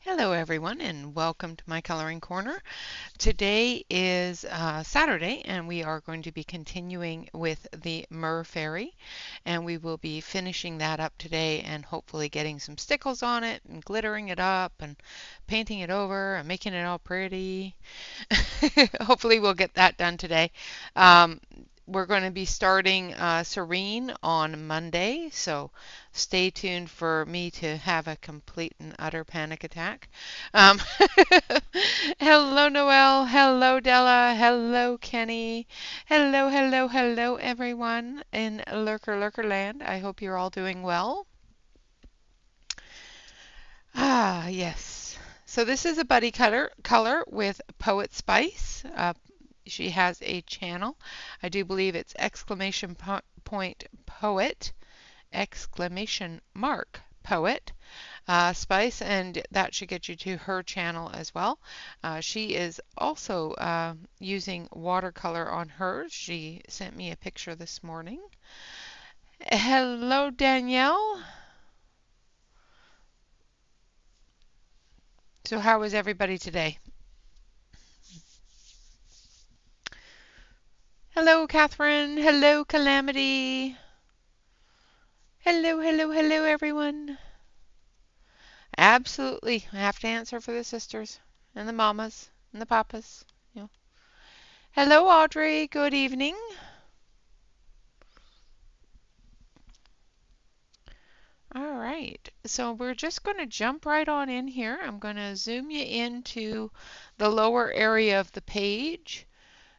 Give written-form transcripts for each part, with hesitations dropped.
Hello everyone and welcome to my coloring corner. Today is Saturday and we are going to be continuing with the Mer Fairy, and we will be finishing that up today and hopefully getting some stickles on it and glittering it up and painting it over and making it all pretty. Hopefully we'll get that done today. We're going to be starting Serene on Monday, so stay tuned for me to have a complete and utter panic attack. Um, hello, Noelle. Hello, Della. Hello, Kenny. Hello, hello, hello, everyone in Lurker Land. I hope you're all doing well. Ah, yes. So this is a buddy color with Poet Spice. She has a channel. I do believe it's exclamation point poet, exclamation mark poet Spice, and that should get you to her channel as well. She is also using watercolor on hers. She sent me a picture this morning. Hello, Danielle. So how is everybody today? Hello, Catherine. Hello, Calamity. Hello, hello, hello, everyone. Absolutely. I have to answer for the sisters and the mamas and the papas. You know. Hello, Audrey. Good evening. All right. So we're just going to jump right on in here. I'm going to zoom you into the lower area of the page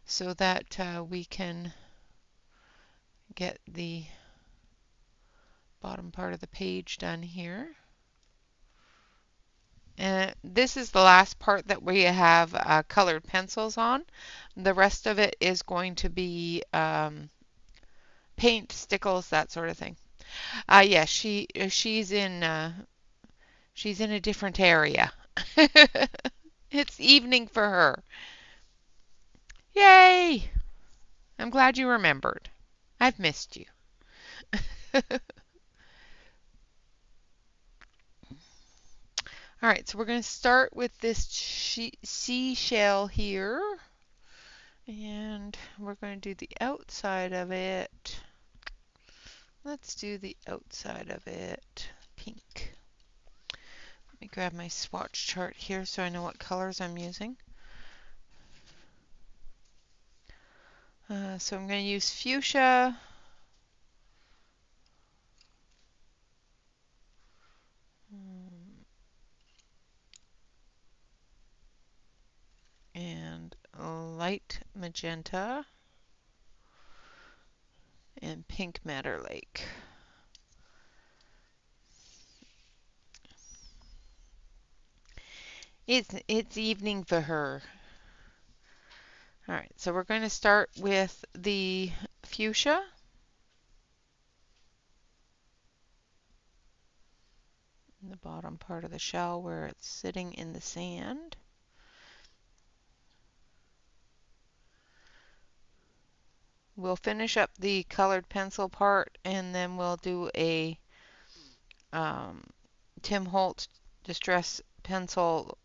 so that we can get the bottom part of the page done here. And this is the last part that we have colored pencils on. The rest of it is going to be paint, stickles, that sort of thing. Yes, she's in a different area. It's evening for her. Yay! I'm glad you remembered. I've missed you. All right, so we're going to start with this seashell here. And we're going to do the outside of it. Let's do the outside of it pink. Let me grab my swatch chart here so I know what colors I'm using. So I'm going to use fuchsia. And light magenta and pink Madder Lake. It's evening for her. All right, so we're going to start with the fuchsia. In the bottom part of the shell where it's sitting in the sand. We'll finish up the colored pencil part and then we'll do a Tim Holtz Distress Pencil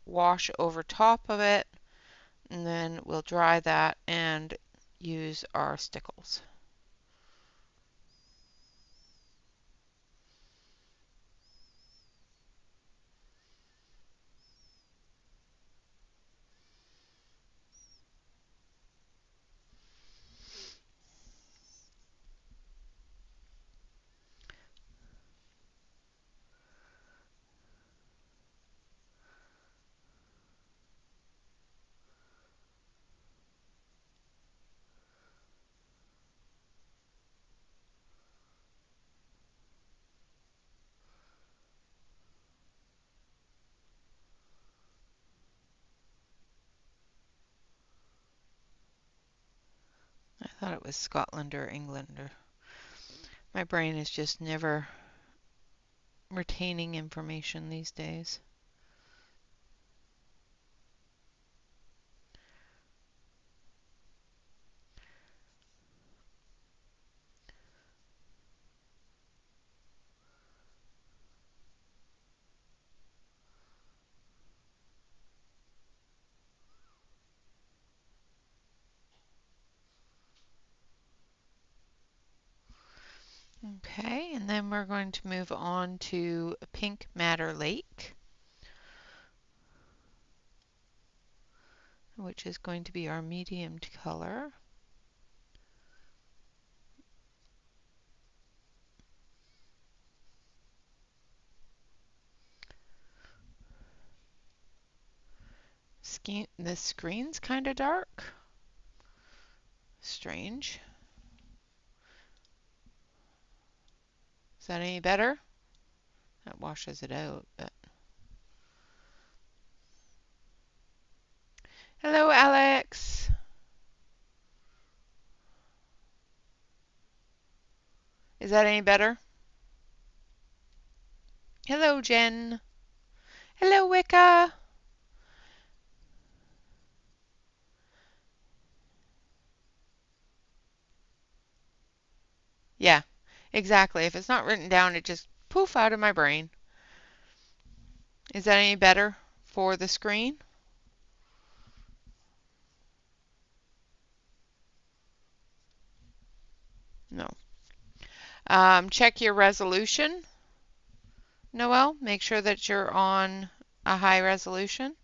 wash over top of it, and then we'll dry that and use our stickles. I thought it was Scotland or England. My brain is just never retaining information these days. Okay, and then we're going to move on to Pink Madder Lake, which is going to be our medium color. The screen's kind of dark. Strange. Is that any better? That washes it out, but... Hello, Alex. Is that any better? Hello, Jen. Hello, Wicca. Yeah, exactly. If it's not written down, it just poof out of my brain. Is that any better for the screen? No. Check your resolution, Noelle. Make sure that you're on a high resolution.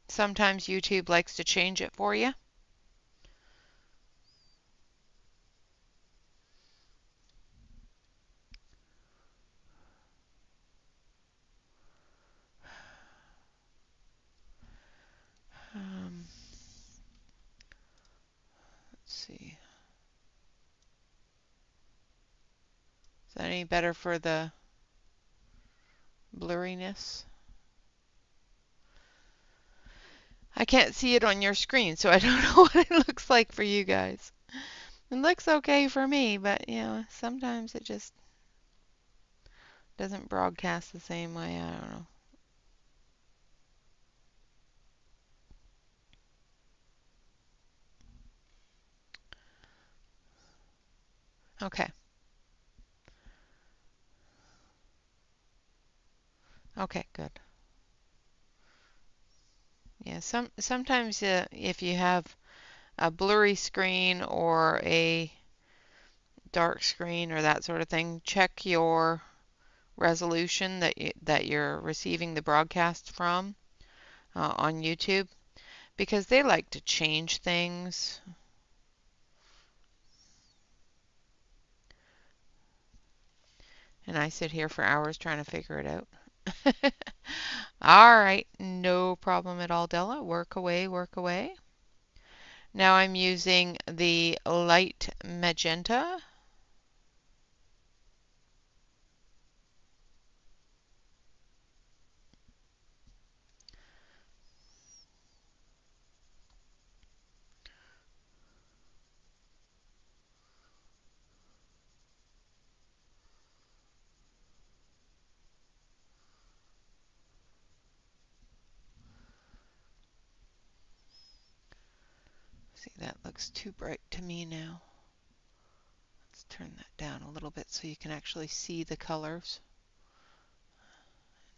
Sometimes YouTube likes to change it for you. Let's see. Is that any better for the blurriness? I can't see it on your screen, so I don't know what it looks like for you guys. It looks okay for me, but you know, sometimes it just doesn't broadcast the same way. I don't know. Okay. Okay, good. Yeah, sometimes if you have a blurry screen or a dark screen or that sort of thing, check your resolution that you're receiving the broadcast from on YouTube, because they like to change things. And I sit here for hours trying to figure it out. All right, no problem at all, Della. Work away, work away. Now I'm using the light magenta. See, that looks too bright to me now. Let's turn that down a little bit so you can actually see the colors.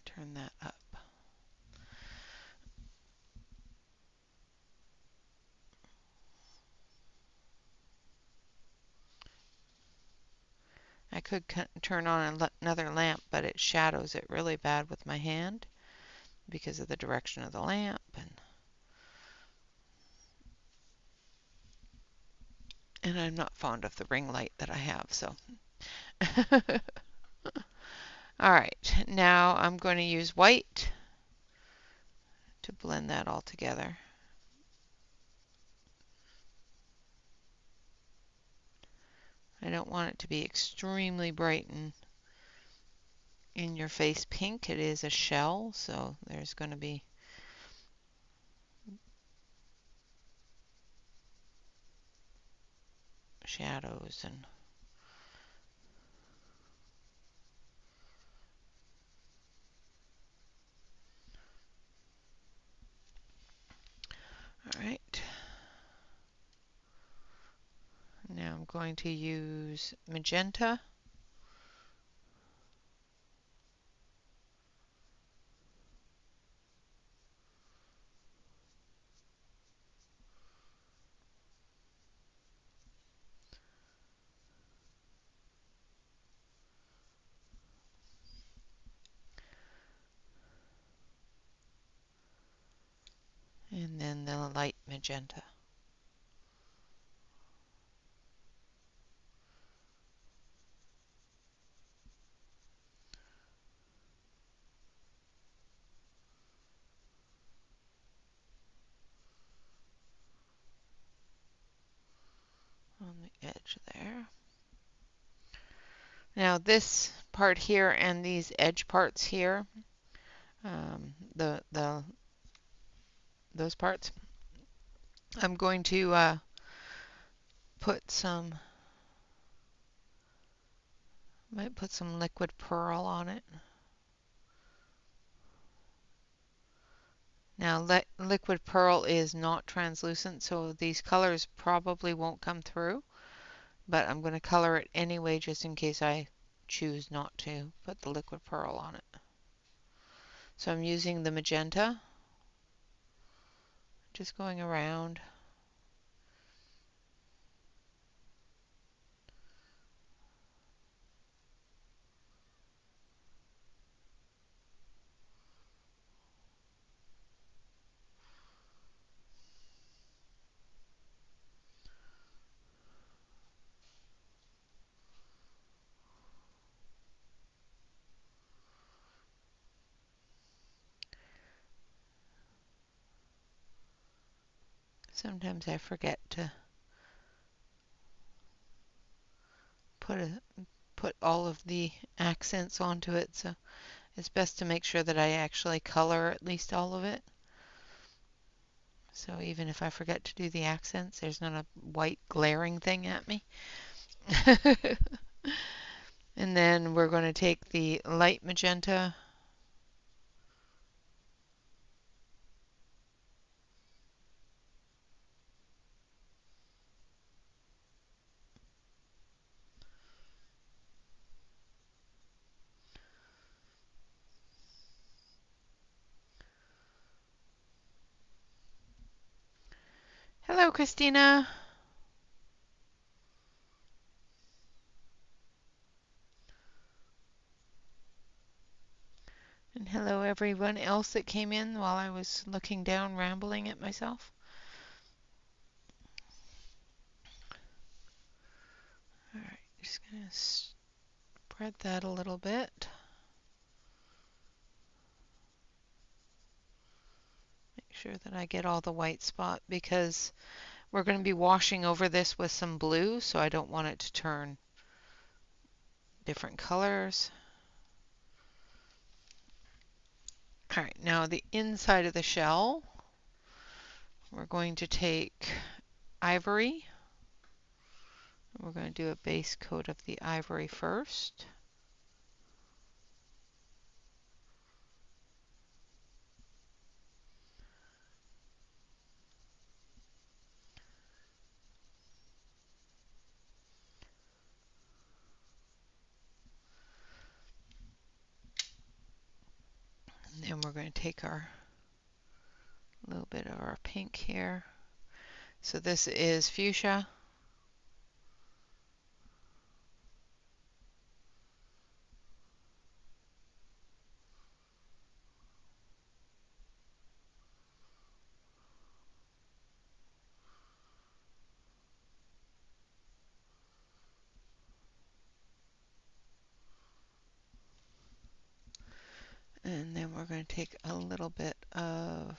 Turn that up. I could turn on another lamp, but it shadows it really bad with my hand because of the direction of the lamp. And I'm not fond of the ring light that I have, so. All right, now I'm going to use white to blend that all together. I don't want it to be extremely bright and in your face pink. It is a shell, so there's going to be shadows and all right. Now I'm going to use magenta. And then the light magenta. On the edge there. Now this part here and these edge parts here, those parts, I'm going to might put some liquid pearl on it. Now liquid pearl is not translucent, so these colors probably won't come through, but I'm going to color it anyway just in case I choose not to put the liquid pearl on it. So I'm using the magenta, just going around. Sometimes I forget to put all of the accents onto it, so it's best to make sure that I actually color at least all of it. So even if I forget to do the accents, there's not a white glaring thing at me. And then we're going to take the light magenta Hello, Christina. And hello, everyone else that came in while I was looking down, rambling at myself. All right, just going to spread that a little bit. Make sure that I get all the white spot because we're going to be washing over this with some blue, so I don't want it to turn different colors. All right, now the inside of the shell, we're going to take ivory. We're going to do a base coat of the ivory first. And then we're going to take our little bit of our pink here. So this is fuchsia. And then we're going to take a little bit of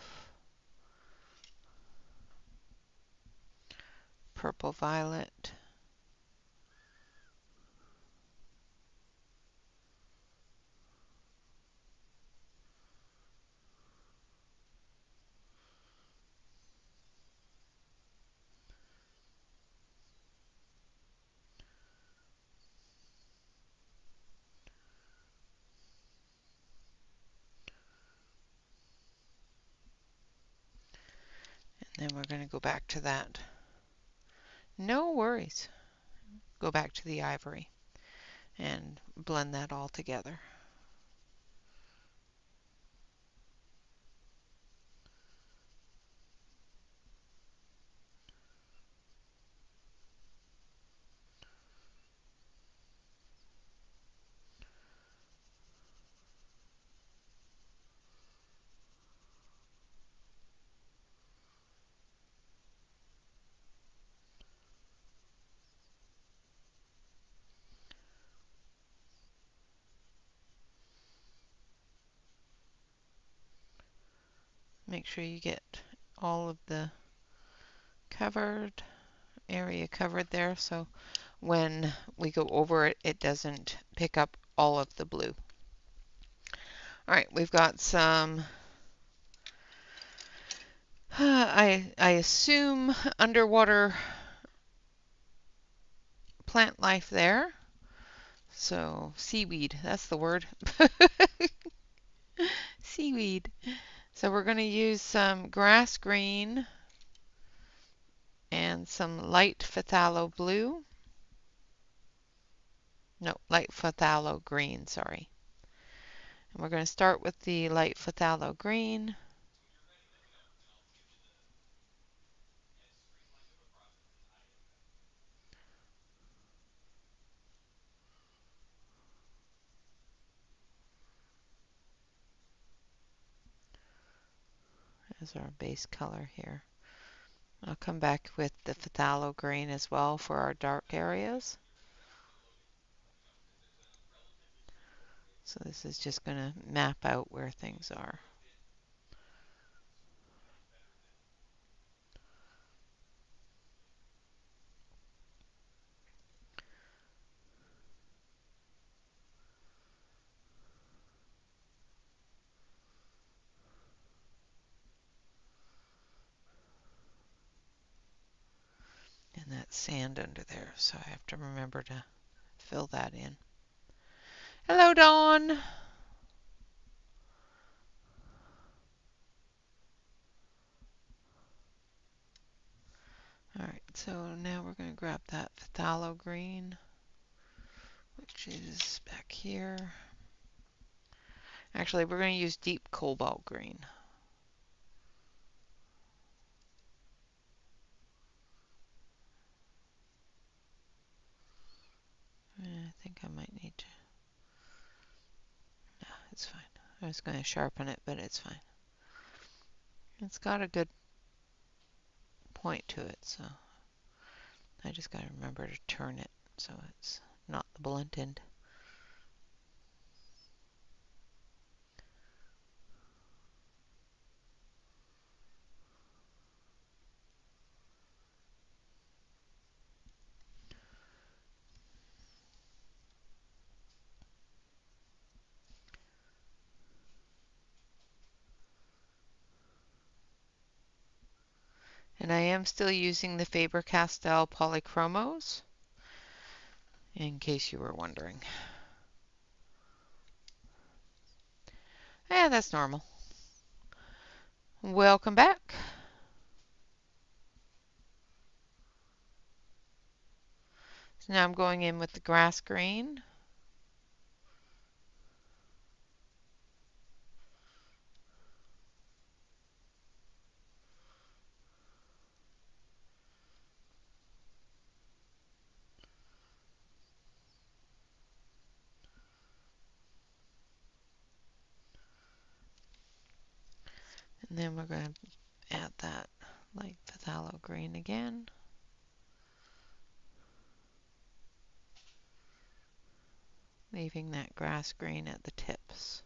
purple violet. And then we're going to go back to that. No worries. Go back to the ivory and blend that all together. Make sure you get all of the area covered there, so when we go over it, it doesn't pick up all of the blue. All right, we've got some, I assume, underwater plant life there. So seaweed, that's the word. Seaweed. So we're going to use some grass green and some light phthalo blue. No, light phthalo green, sorry. And we're going to start with the light phthalo green. As our base color here. I'll come back with the phthalo green as well for our dark areas. So this is just going to map out where things are. And that sand under there, so I have to remember to fill that in. Hello, Dawn. Alright, so now we're going to grab that phthalo green, which is back here. Actually, we're going to use deep cobalt green. I think I might need to. No, it's fine. I was going to sharpen it, but it's fine. It's got a good point to it, so I just got to remember to turn it so it's not the blunt end. And I am still using the Faber Castell Polychromos, in case you were wondering. Yeah, that's normal. Welcome back. So now I'm going in with the grass green. And then we're going to add that light phthalo green again. Leaving that grass green at the tips.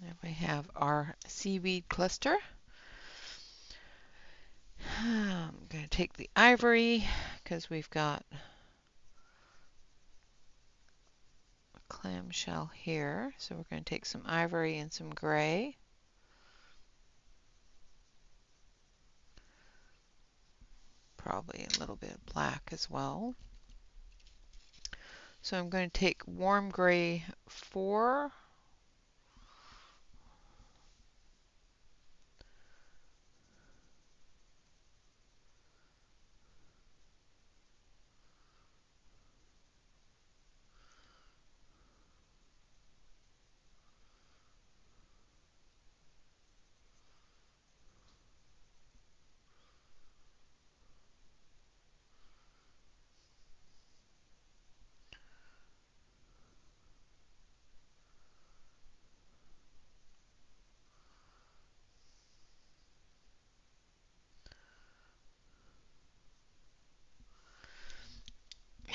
There we have our seaweed cluster. I'm going to take the ivory because we've got a clamshell here. So we're going to take some ivory and some gray. Probably a little bit of black as well. So I'm going to take warm gray 4.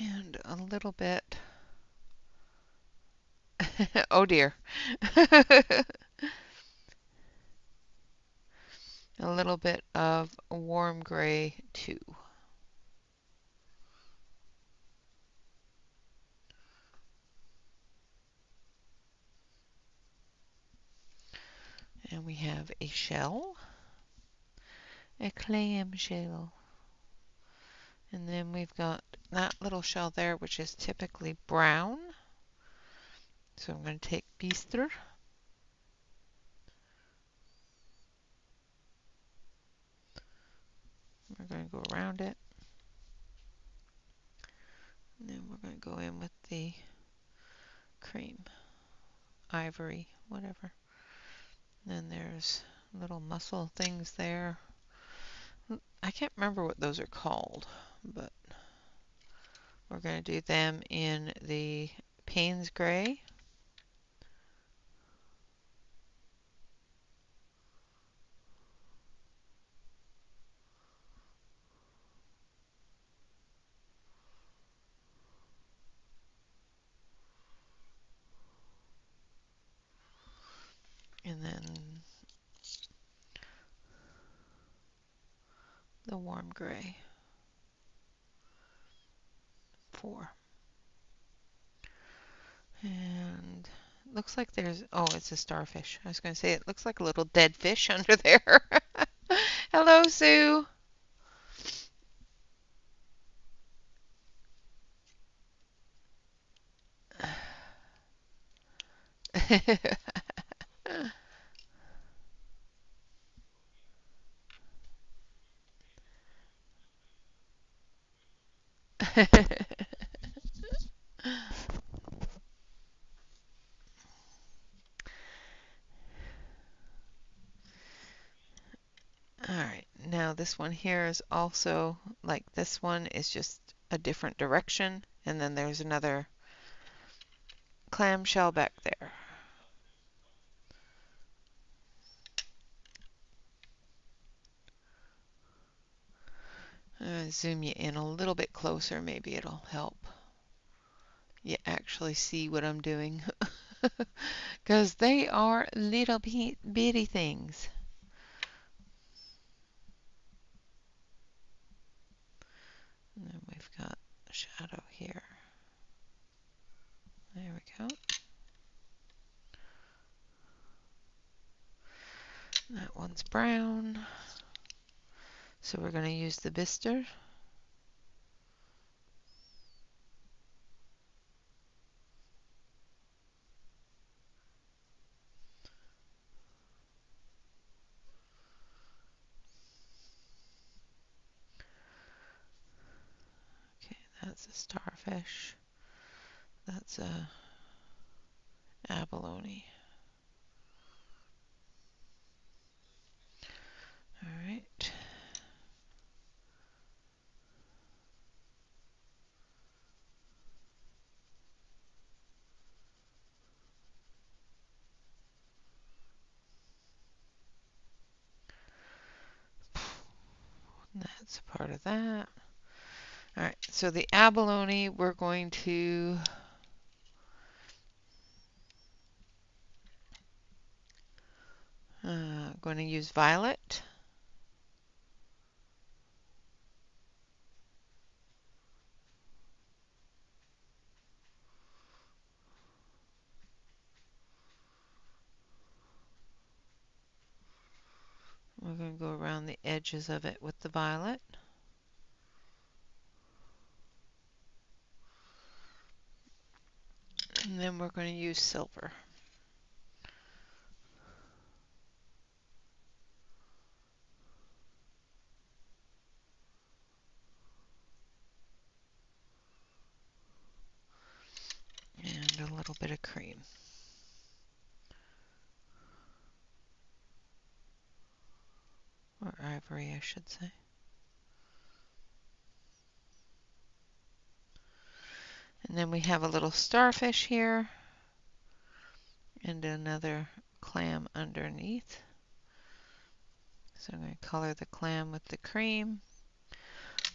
And a little bit, oh dear, a little bit of warm gray too. And we have a shell, a clam shell. And then we've got that little shell there, which is typically brown. So I'm going to take Beaster. We're going to go around it. And then we're going to go in with the cream, ivory, whatever. And then there's little muscle things there. I can't remember what those are called, but we're going to do them in the Payne's Gray. And then the warm gray. 4. And looks like there's, oh, it's a starfish. I was going to say it looks like a little dead fish under there. Hello, Sue. All right, now this one here is also like this one is just a different direction, and then there's another clamshell back there. Zoom you in a little bit closer, maybe it'll help you actually see what I'm doing, because they are little bitty things. And then we've got a shadow here. There we go. That one's brown. So we're going to use the Bister. Okay, that's a starfish. That's a abalone. All right. That's part of that. All right, so the abalone, we're going to use violet. We're going to go around the edges of it with the violet. And then we're going to use silver. And a little bit of cream. Or ivory, I should say. And then we have a little starfish here. And another clam underneath. So I'm going to color the clam with the cream,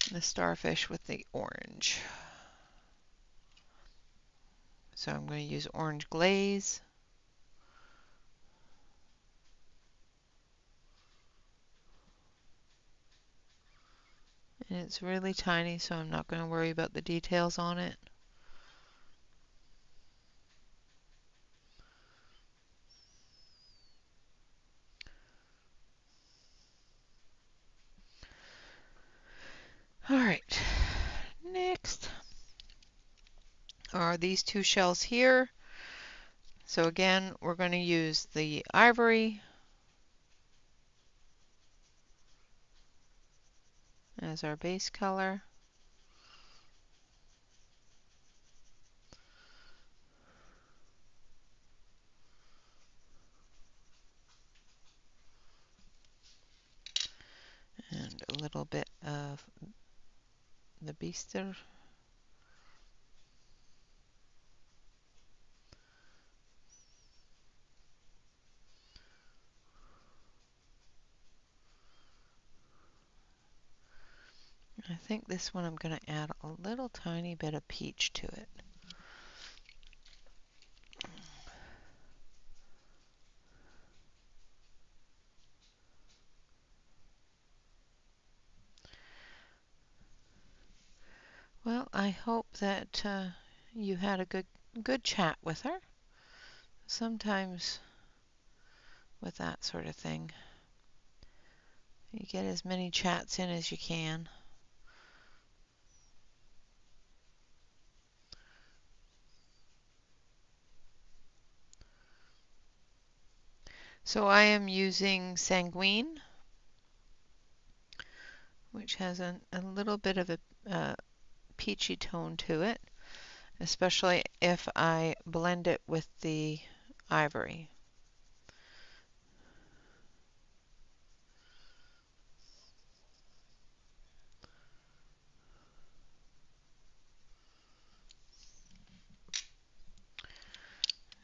and the starfish with the orange. So I'm going to use orange glaze. And it's really tiny, so I'm not going to worry about the details on it. All right, next are these two shells here. So again, we're going to use the ivory as our base color. And a little bit of the beaster. I think this one I'm going to add a little tiny bit of peach to it. Well, I hope that you had a good chat with her. Sometimes with that sort of thing, you get as many chats in as you can. So I am using Sanguine, which has a little bit of a peachy tone to it, especially if I blend it with the ivory.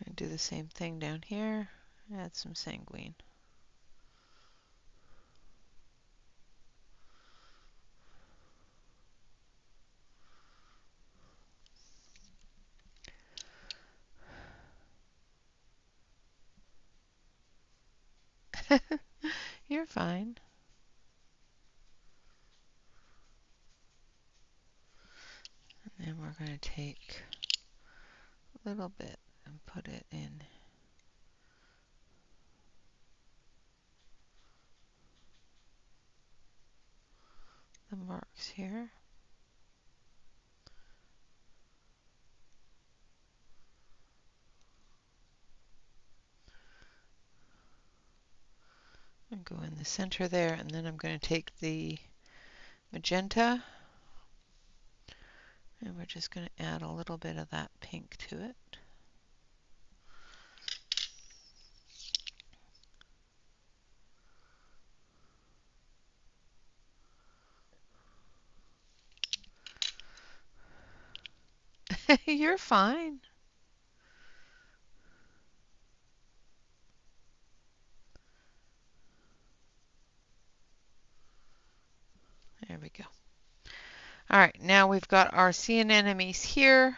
And do the same thing down here, add some Sanguine. You're fine. And then we're going to take a little bit and put it in the marks here. And go in the center there, and then I'm going to take the magenta, and we're just going to add a little bit of that pink to it. You're fine. There we go. All right, now we've got our sea anemones here.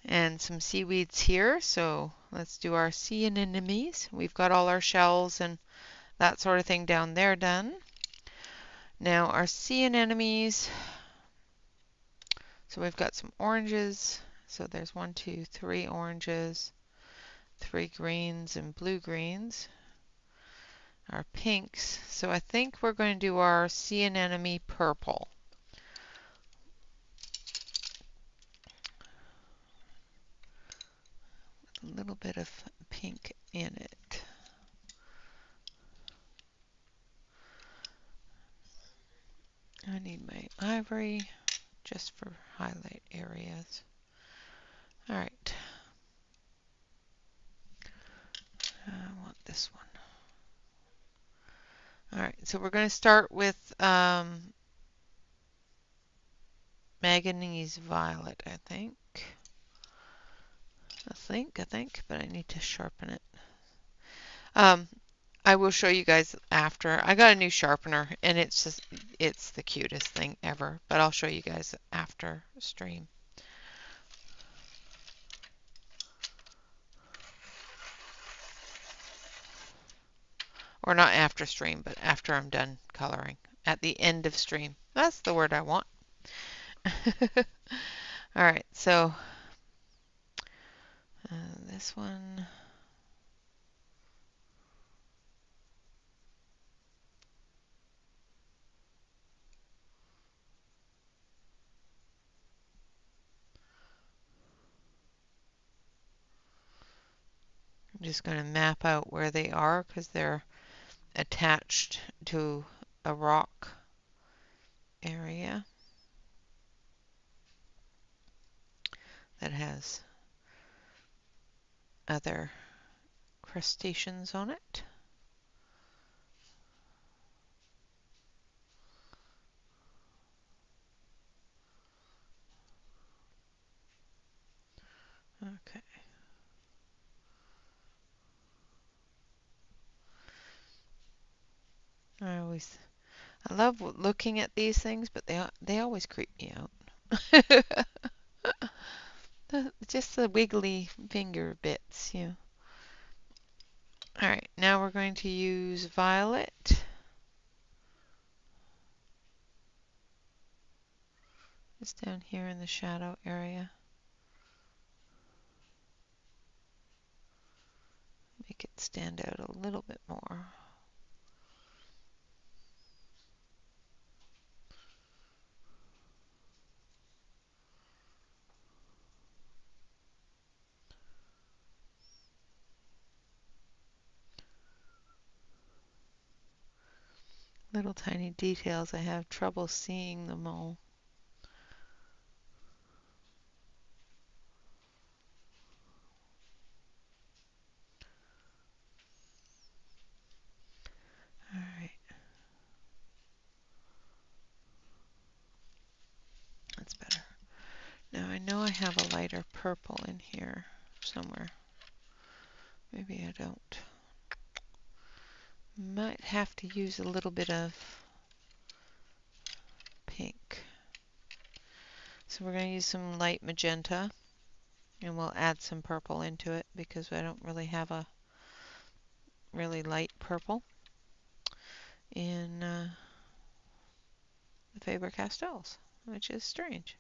And some seaweeds here. So let's do our sea anemones. We've got all our shells and that sort of thing down there done. Now our sea anemones. So we've got some oranges. So there's 1, 2, 3 oranges, 3 greens and blue greens. Our pinks. So I think we're going to do our sea anemone purple. With a little bit of pink in it. I need my ivory just for highlight areas. All right. I want this one. All right, so we're going to start with manganese violet, I think, but I need to sharpen it. I will show you guys after. I got a new sharpener, and it's just, it's the cutest thing ever, but I'll show you guys after stream. Or not after stream, but after I'm done coloring. At the end of stream. That's the word I want. Alright, so this one. I'm just going to map out where they are because they're attached to a rock area that has other crustaceans on it. Okay. I love looking at these things, but they always creep me out. Just the wiggly finger bits, you know. All right, now we're going to use violet. It's down here in the shadow area. Make it stand out a little bit more. Little tiny details, I have trouble seeing them all. All right. That's better. Now I know I have a lighter purple in here somewhere. Maybe I don't. Might have to use a little bit of pink. So we're going to use some light magenta, and we'll add some purple into it because I don't really have a really light purple in the Faber Castells, which is strange.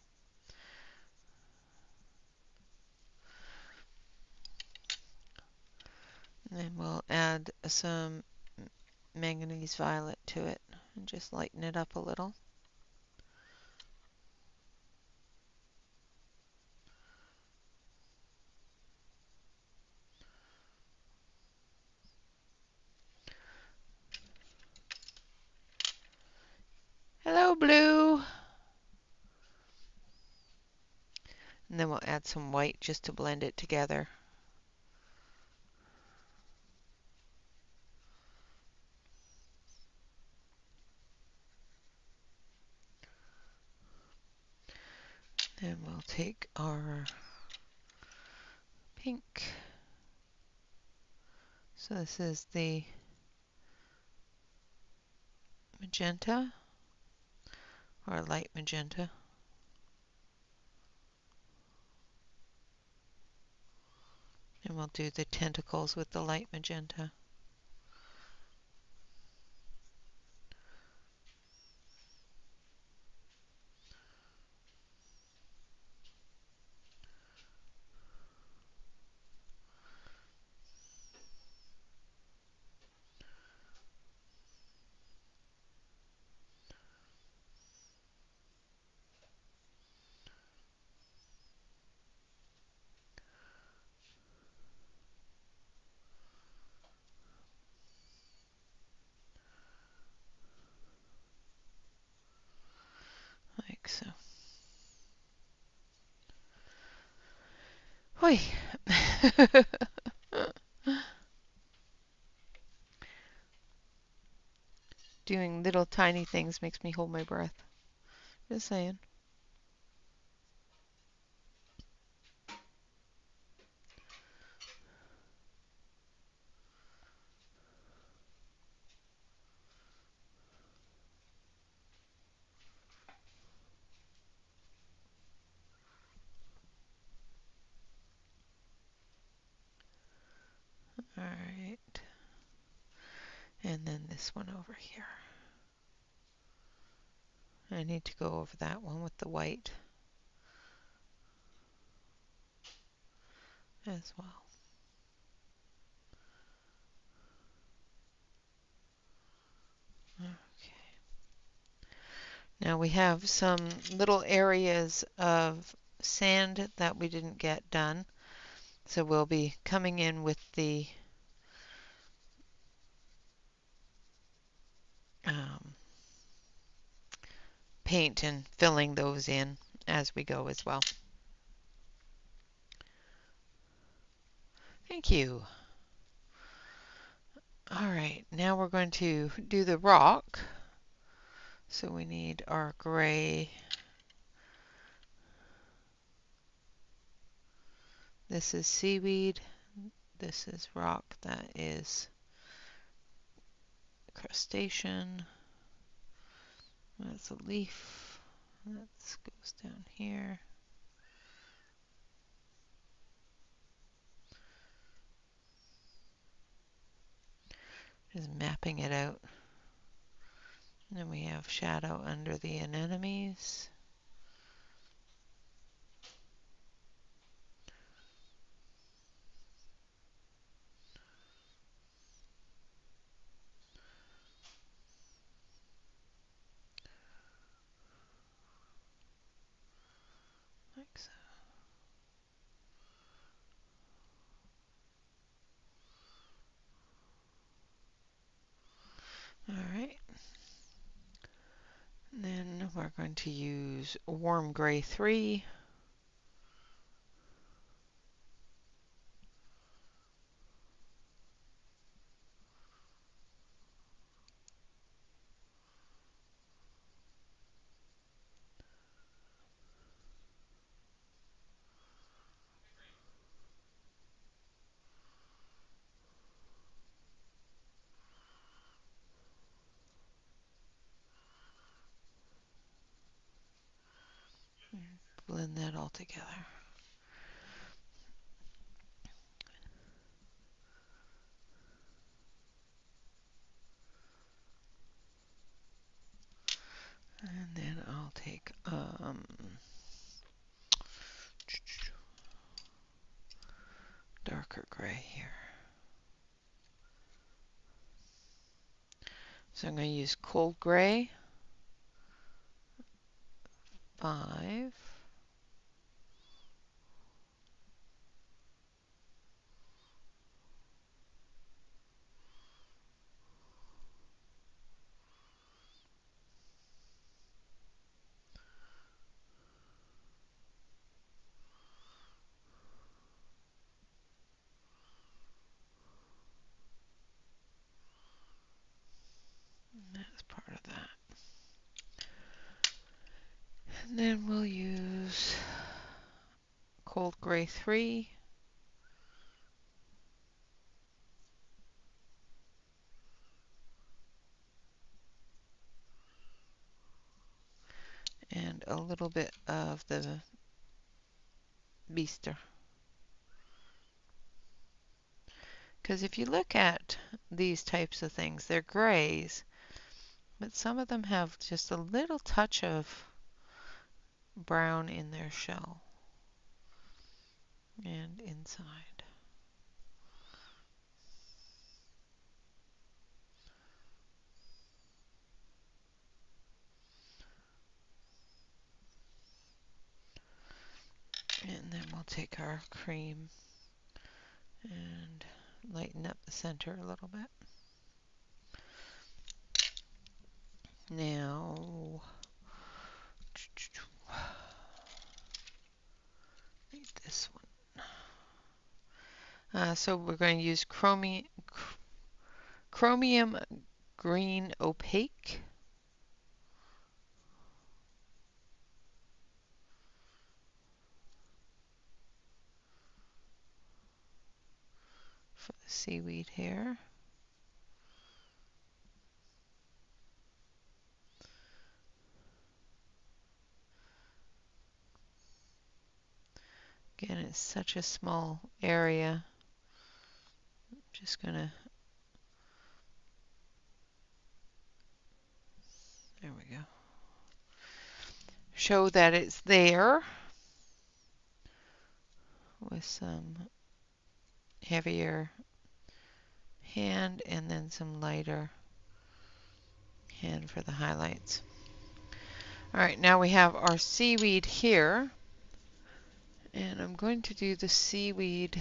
And then we'll add some manganese violet to it and just lighten it up a little. Hello, blue! And then we'll add some white just to blend it together. Then we'll take our pink. So this is the magenta, or light magenta. And we'll do the tentacles with the light magenta. Like so. Hoi! Doing little tiny things makes me hold my breath. Just saying. And then this one over here. I need to go over that one with the white as well. Okay. Now we have some little areas of sand that we didn't get done. So we'll be coming in with the paint and filling those in as we go as well. Thank you. All right, now we're going to do the rock. So we need our gray. This is seaweed. This is rock. That is crustacean. That's a leaf. That goes down here. Just mapping it out. And then we have shadow under the anemones. Like so. All right. And then we're going to use warm gray 3. Blend that all together. And then I'll take darker gray here. So I'm going to use cold gray 5. That's part of that. And then we'll use cold gray 3. And a little bit of the beaster. Because if you look at these types of things, they're grays, but some of them have just a little touch of brown in their shell and inside. And then we'll take our cream and lighten up the center a little bit. Now, this one. So we're going to use chromium green opaque. For the seaweed here. Again, it's such a small area. I'm just going to There we go. Show that it's there with some heavier hand and then some lighter hand for the highlights. All right, now we have our seaweed here, and I'm going to do the seaweed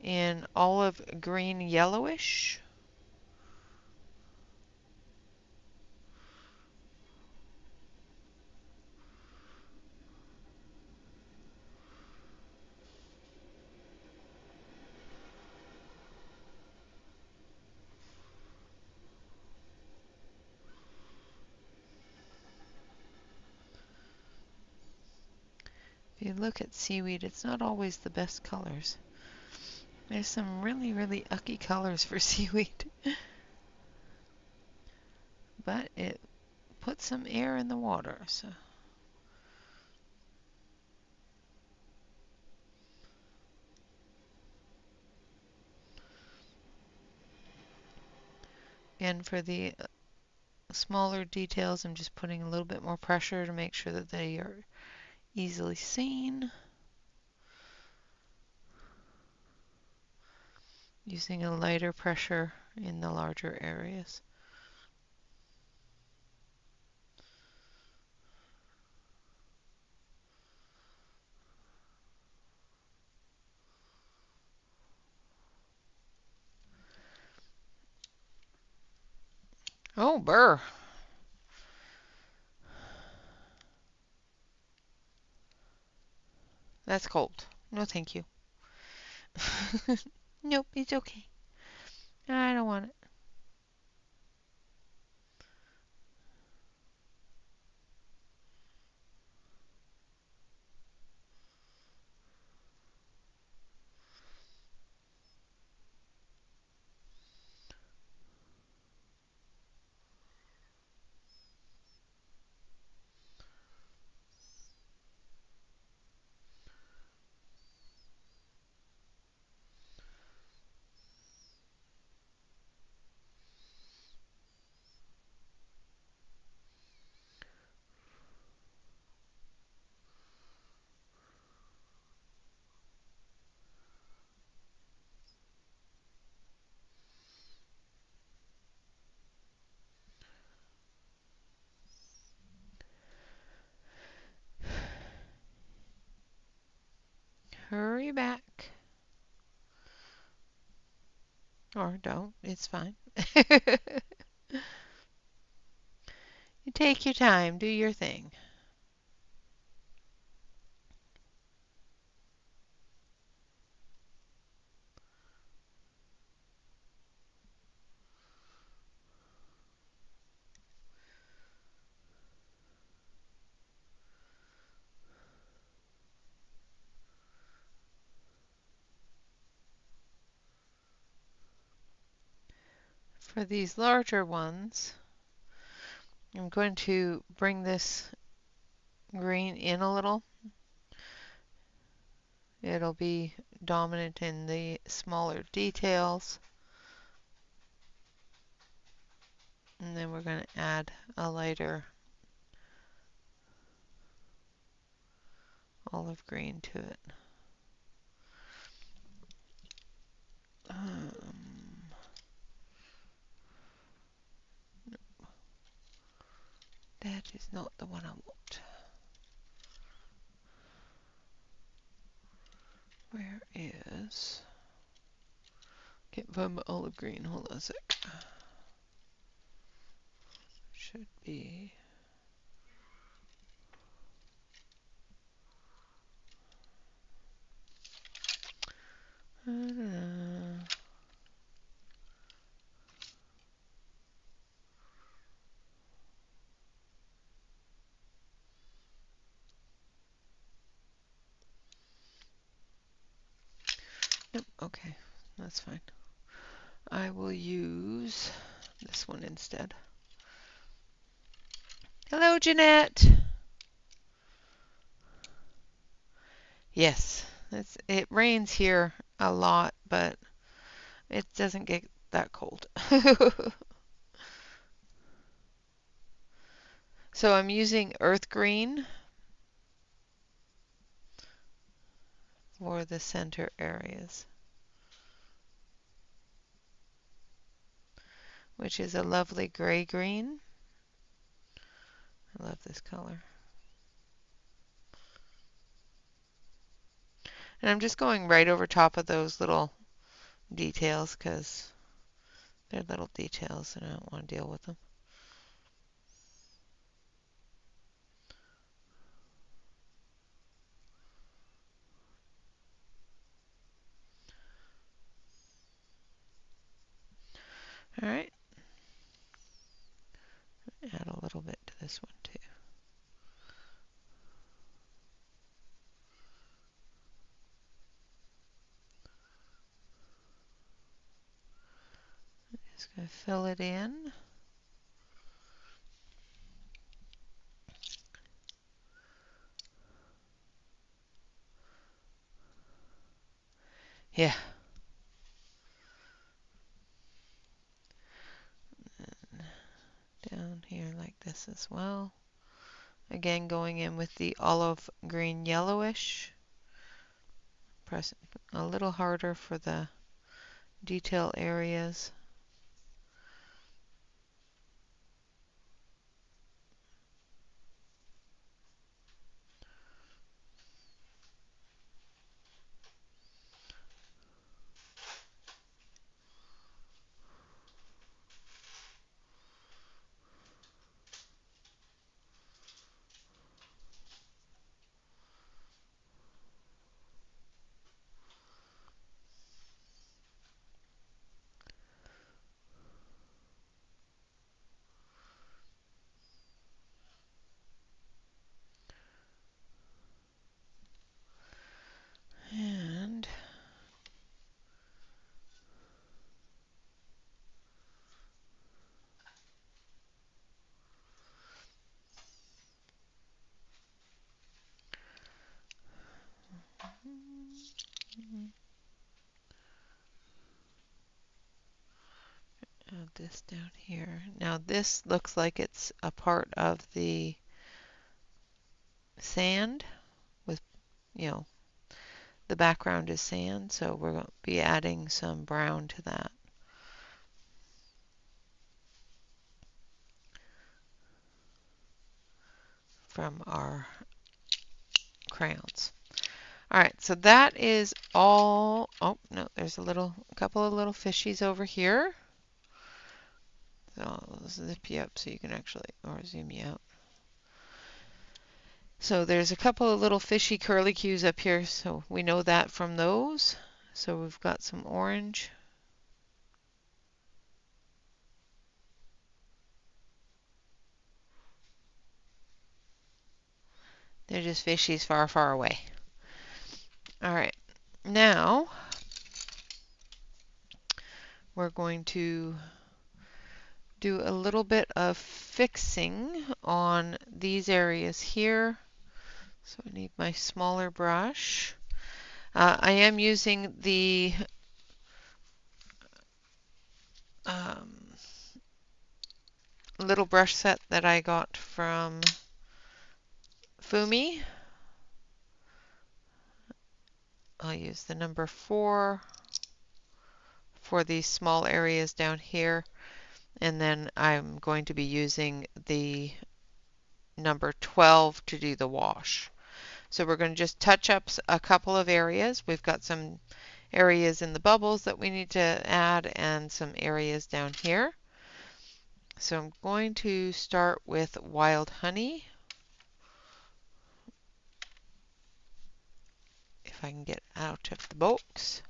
in olive green yellowish. If you look at seaweed, it's not always the best colors. There's some really, really ucky colors for seaweed. But it puts some air in the water, so. And for the smaller details, I'm just putting a little bit more pressure to make sure that they are easily seen. Using a lighter pressure in the larger areas. Oh, burr. That's cold. No, thank you. Nope, it's okay. I don't want it. Hurry back. Or don't. It's fine. You take your time. Do your thing. For these larger ones, I'm going to bring this green in a little. It'll be dominant in the smaller details. And then we're going to add a lighter olive green to it. That is not the one I want. Where is... Can't find my olive green. Hold on a sec. Should be... Nope, okay, that's fine. I will use this one instead. Hello, Jeanette. Yes, it rains here a lot, but it doesn't get that cold. So I'm using earth green for the center areas, which is a lovely gray green. I love this color. And I'm just going right over top of those little details because they're little details and I don't want to deal with them. All right. Add a little bit to this one too. Just going to fill it in. Yeah. And down here like this as well. Again, going in with the olive green yellowish. Press a little harder for the detail areas. And add this down here. Now this looks like it's a part of the sand with, you know, the background is sand, so we're going to be adding some brown to that from our crayons. All right, so that is all. Oh, no, there's a couple of little fishies over here. So I'll zip you up so you can actually, or zoom you out. So there's a couple of little fishy curlicues up here, so we know that from those. So we've got some orange. They're just fishies far, far away. All right, now we're going to do a little bit of fixing on these areas here. So I need my smaller brush. I am using the little brush set that I got from Fumi. I'll use the number 4 for these small areas down here, and then I'm going to be using the number 12 to do the wash. So we're going to just touch up a couple of areas. We've got some areas in the bubbles that we need to add and some areas down here. So I'm going to start with wild honey. If I can get out of the box.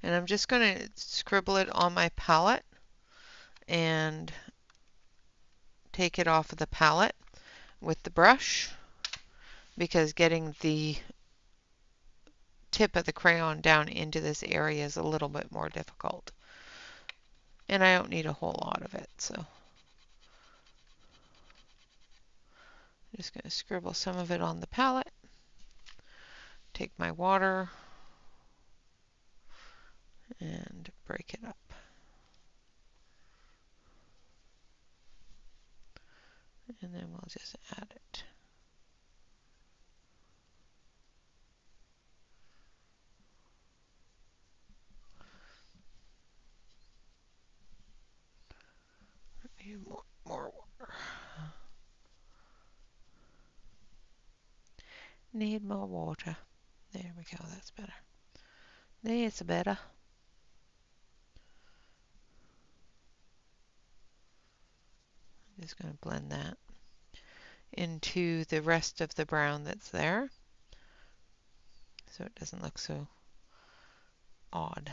And I'm just going to scribble it on my palette and take it off of the palette with the brush, because getting the tip of the crayon down into this area is a little bit more difficult. And I don't need a whole lot of it, so I'm just going to scribble some of it on the palette. Take my water and break it up. And then we'll just add it. Need more water. Need more water. There we go, that's better. That's better. I'm just going to blend that into the rest of the brown that's there, so it doesn't look so odd.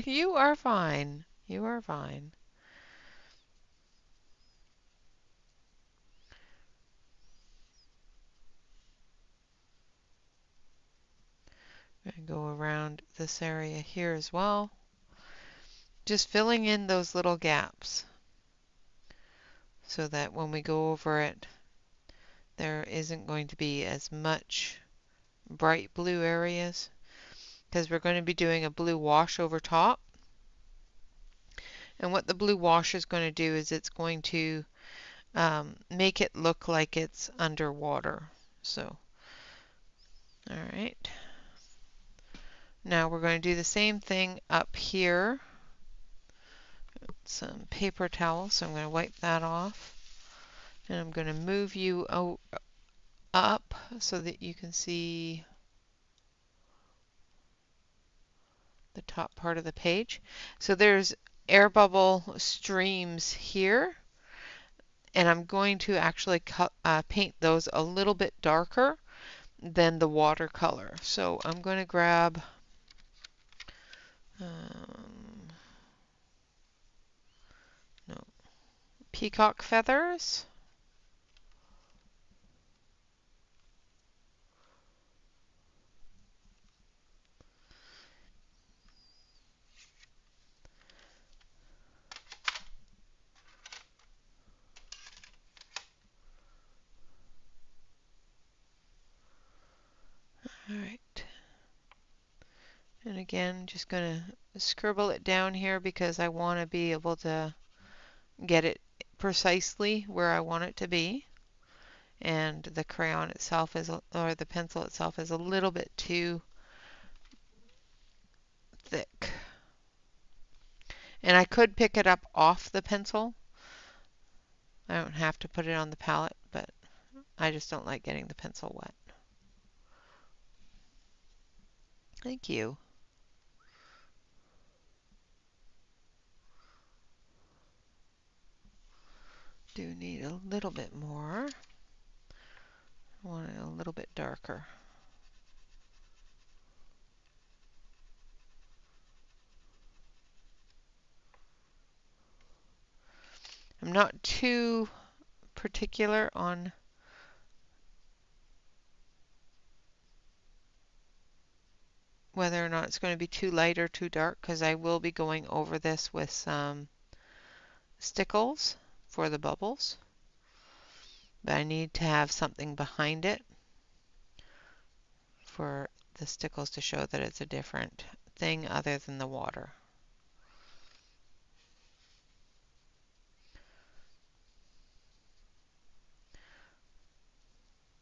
You are fine. You are fine. I'm going to go around this area here as well. Just filling in those little gaps so that when we go over it, there isn't going to be as much bright blue areas, because we're going to be doing a blue wash over top. And what the blue wash is going to do is it's going to make it look like it's underwater. So, all right. Now we're going to do the same thing up here. Some paper towel, so I'm going to wipe that off. And I'm going to move you up so that you can see the top part of the page. So there's air bubble streams here, and I'm going to actually paint those a little bit darker than the watercolor. So I'm going to grab no, peacock feathers. All right. And again, just going to scribble it down here because I want to be able to get it precisely where I want it to be. And the crayon itself is, or the pencil itself is a little bit too thick. And I could pick it up off the pencil. I don't have to put it on the palette, but I just don't like getting the pencil wet. Thank you. Do need a little bit more. I want it a little bit darker. I'm not too particular on whether or not it's going to be too light or too dark, because I will be going over this with some stickles for the bubbles. But I need to have something behind it for the stickles to show that it's a different thing other than the water.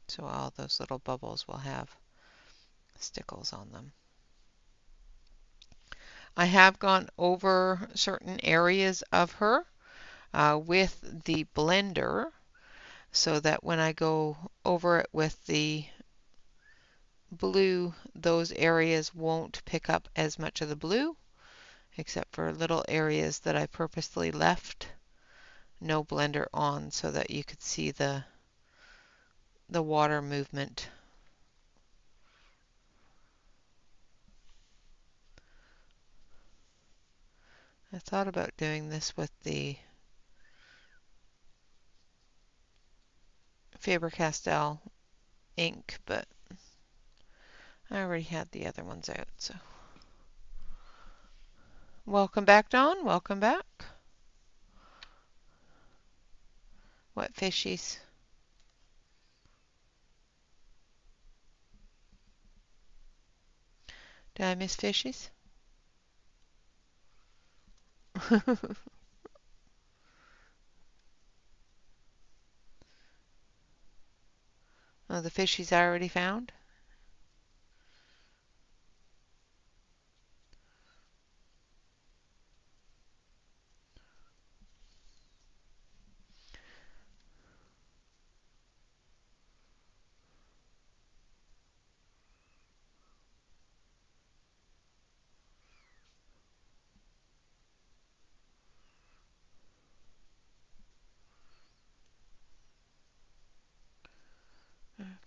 So all those little bubbles will have stickles on them. I have gone over certain areas of her with the blender, so that when I go over it with the blue, those areas won't pick up as much of the blue, except for little areas that I purposely left no blender on so that you could see the water movement. I thought about doing this with the Faber Castell ink, but I already had the other ones out, so. Welcome back, Dawn. Welcome back. What fishies? Did I miss fishies? Oh, the fishies I already found?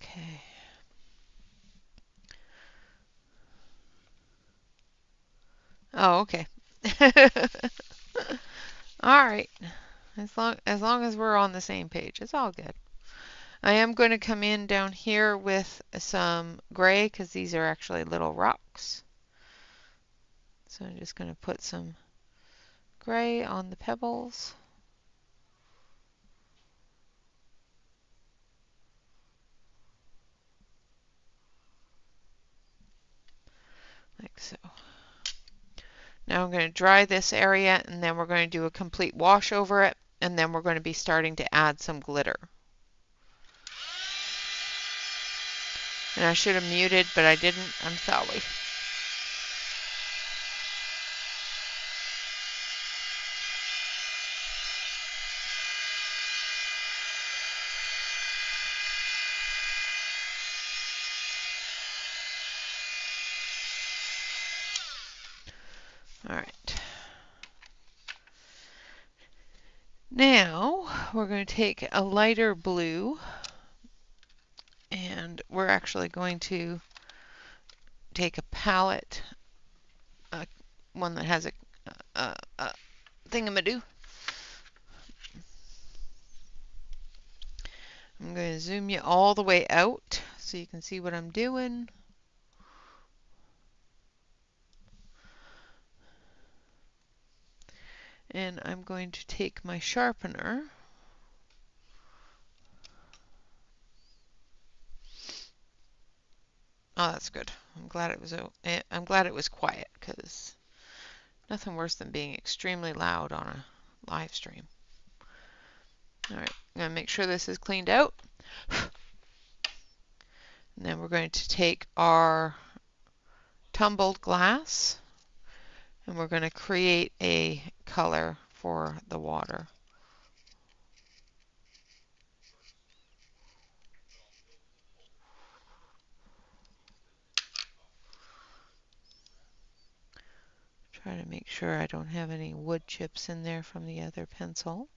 Okay. Oh, okay. All right. As long as we're on the same page, it's all good. I am going to come in down here with some gray because these are actually little rocks. So I'm just going to put some gray on the pebbles. Like so. Now I'm going to dry this area and then we're going to do a complete wash over it and then we're going to be starting to add some glitter. And I should have muted, but I didn't. I'm sorry. All right. Now we're going to take a lighter blue and we're actually going to take a palette, one that has a thingamadoo. I'm going to zoom you all the way out so you can see what I'm doing. And I'm going to take my sharpener. Oh, that's good. I'm glad it was quiet because nothing worse than being extremely loud on a live stream. All right, I'm going to make sure this is cleaned out. And then we're going to take our tumbled glass and we're going to create a color for the water. Try to make sure I don't have any wood chips in there from the other pencil.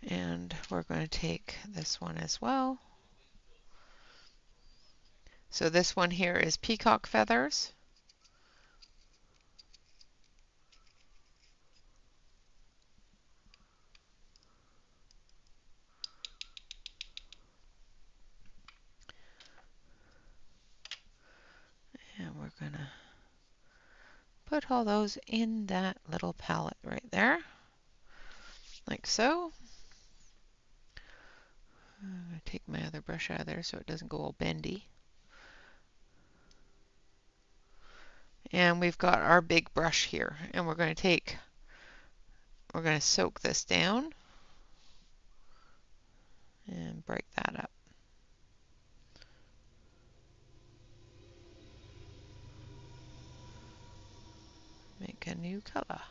And we're going to take this one as well. So this one here is peacock feathers. And we're going to put all those in that little palette right there, like so. I'm going to take my other brush out of there so it doesn't go all bendy. And we've got our big brush here, and we're going to soak this down and break that up. Make a new color.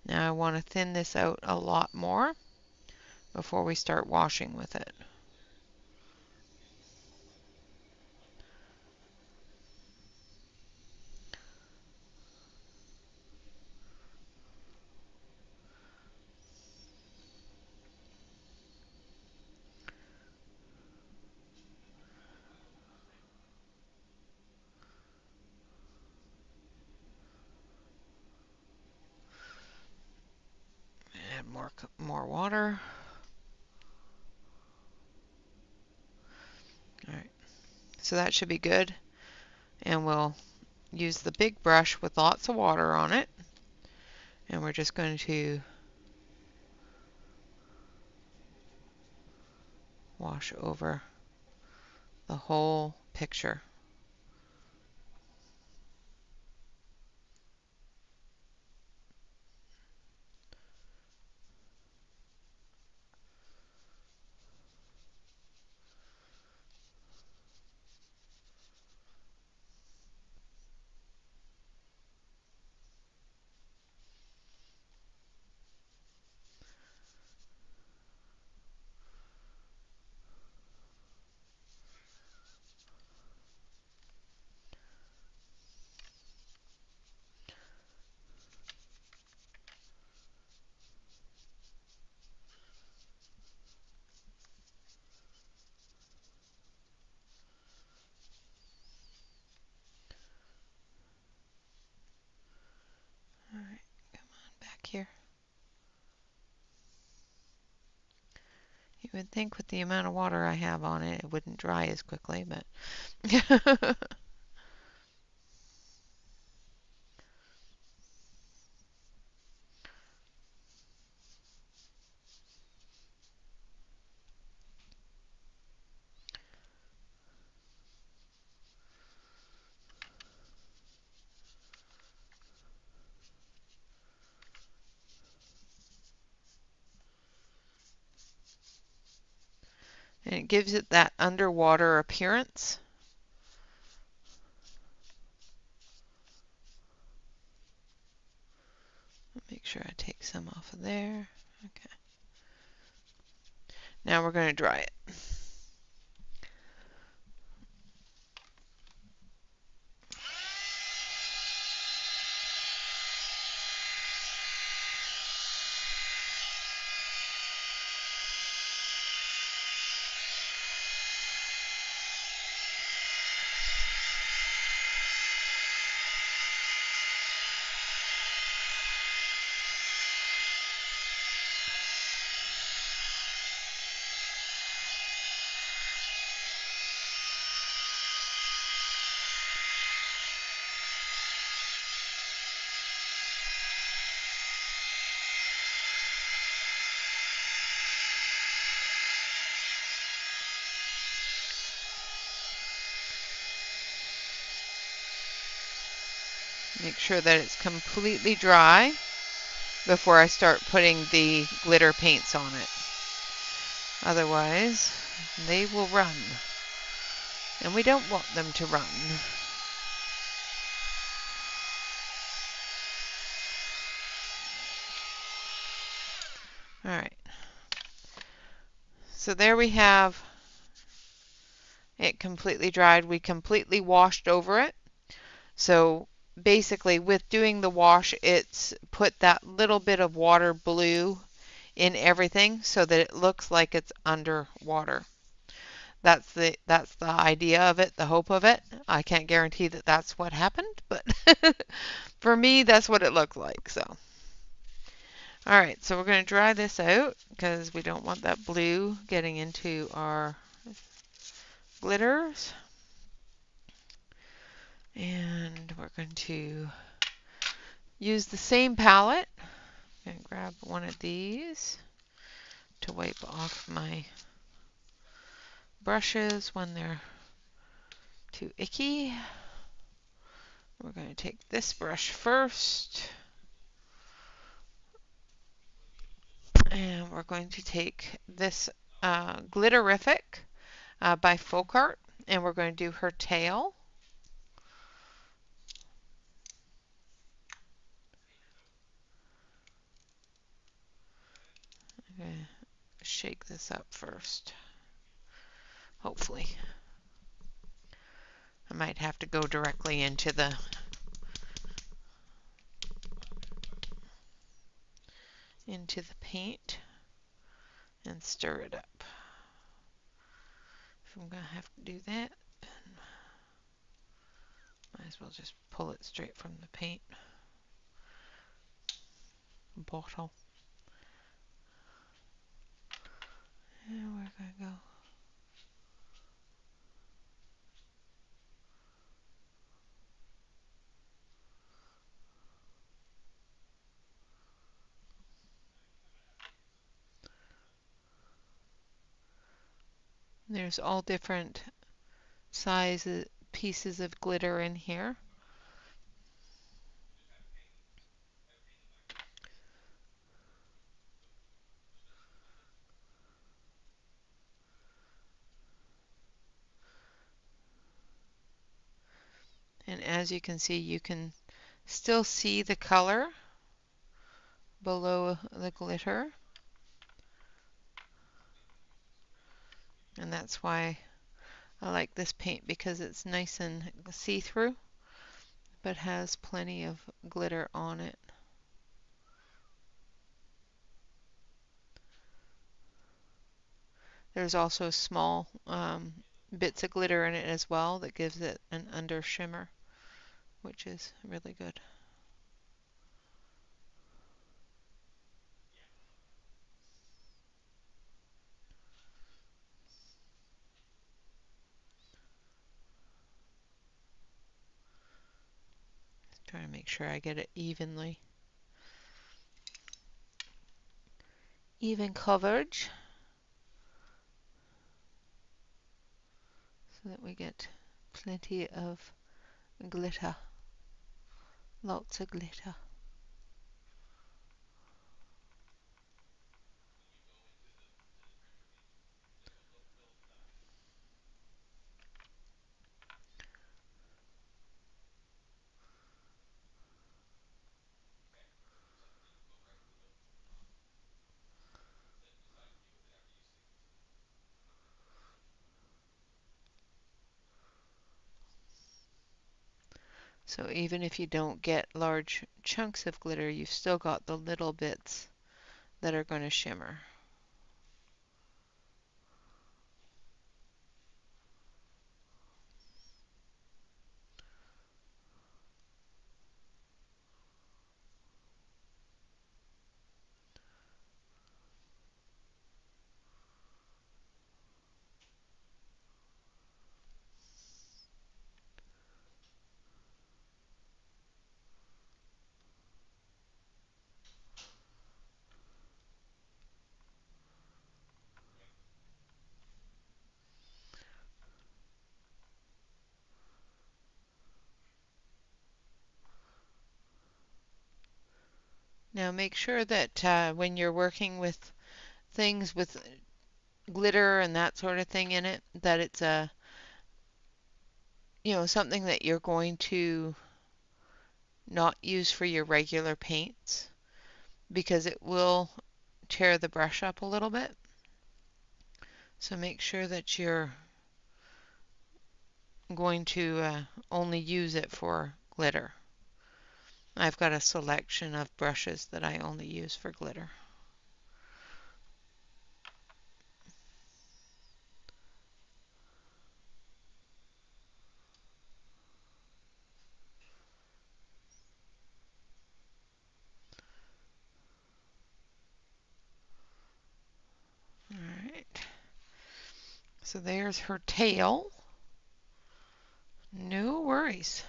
Now I want to thin this out a lot more before we start washing with it. Add more water. All right, so that should be good, and we'll use the big brush with lots of water on it, and we're just going to wash over the whole picture. All right, come on back here. You would think with the amount of water I have on it, it wouldn't dry as quickly, but and it gives it that underwater appearance. Make sure I take some off of there. Okay. Now we're going to dry it. Make sure that it's completely dry before I start putting the glitter paints on it. Otherwise, they will run. And we don't want them to run. All right. So there we have it completely dried. We completely washed over it. So basically with doing the wash, it's put that little bit of water blue in everything so that it looks like it's underwater. That's the idea of it, the hope of it. I can't guarantee that that's what happened, but for me, that's what it looked like. So, all right, so we're going to dry this out because we don't want that blue getting into our glitters. And we're going to use the same palette. I'm going to grab one of these to wipe off my brushes when they're too icky. We're going to take this brush first. And we're going to take this Glitterific by Folk Art, and we're going to do her tail. I'm going to shake this up first. Hopefully. I might have to go directly into the paint and stir it up. If I'm going to have to do that, then might as well just pull it straight from the paint bottle. And we're going to go There's all different sizes, pieces of glitter in here. And as you can see, you can still see the color below the glitter. And that's why I like this paint, because it's nice and see-through, but has plenty of glitter on it. There's also small bits of glitter in it as well that gives it an under shimmer, which is really good. Trying to make sure I get it even coverage, so that we get plenty of glitter, lots of glitter. So even if you don't get large chunks of glitter, you've still got the little bits that are going to shimmer. Now make sure that when you're working with things with glitter and that sort of thing in it, that it's something that you're going to not use for your regular paints, because it will tear the brush up a little bit. So make sure that you're going to only use it for glitter. I've got a selection of brushes that I only use for glitter. Alright, so there's her tail. No worries.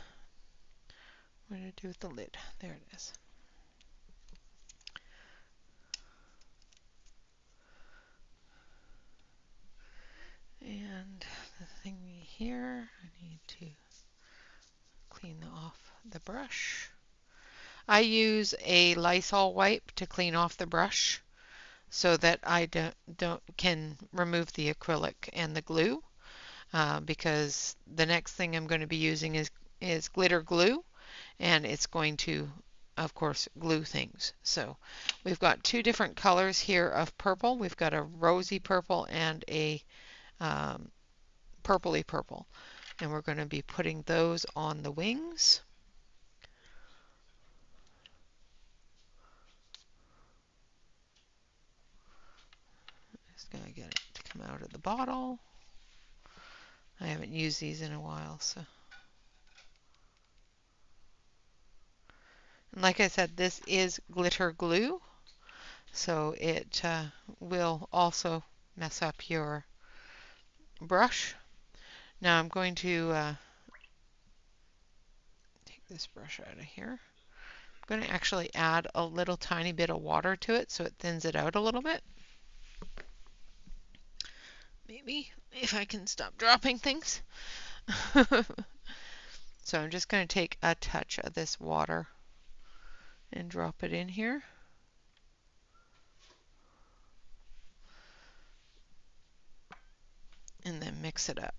What did I do with the lid? There it is. And the thing here, I need to clean off the brush. I use a Lysol wipe to clean off the brush so that I can remove the acrylic and the glue, because the next thing I'm going to be using is glitter glue, and it's going to, of course, glue things. So we've got two different colors here of purple. We've got a rosy purple and a purpley purple, and we're going to be putting those on the wings. Just going to get it to come out of the bottle. I haven't used these in a while, so. And like I said, this is glitter glue, so it will also mess up your brush. Now I'm going to take this brush out of here. I'm going to actually add a little tiny bit of water to it so it thins it out a little bit. maybe, if I can stop dropping things. So I'm just going to take a touch of this water and drop it in here. And then mix it up,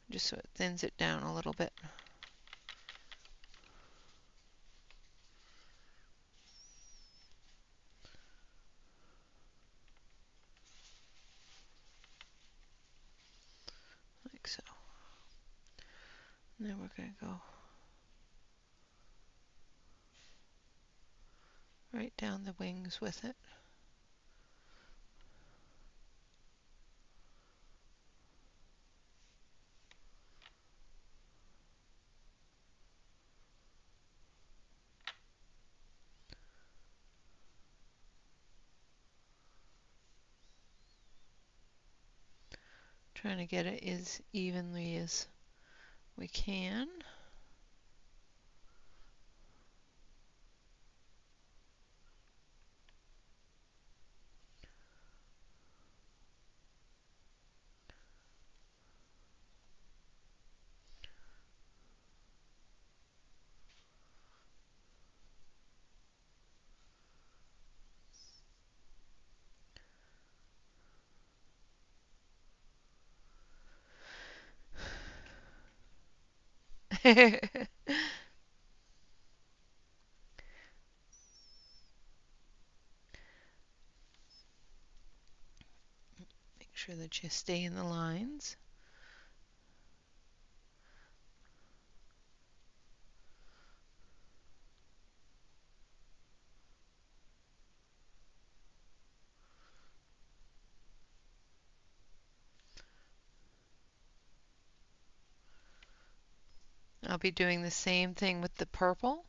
just so it thins it down a little bit. Like so. And then we're going to go right down the wings with it. Trying to get it as evenly as we can. Make sure that you stay in the lines. I'll be doing the same thing with the purple.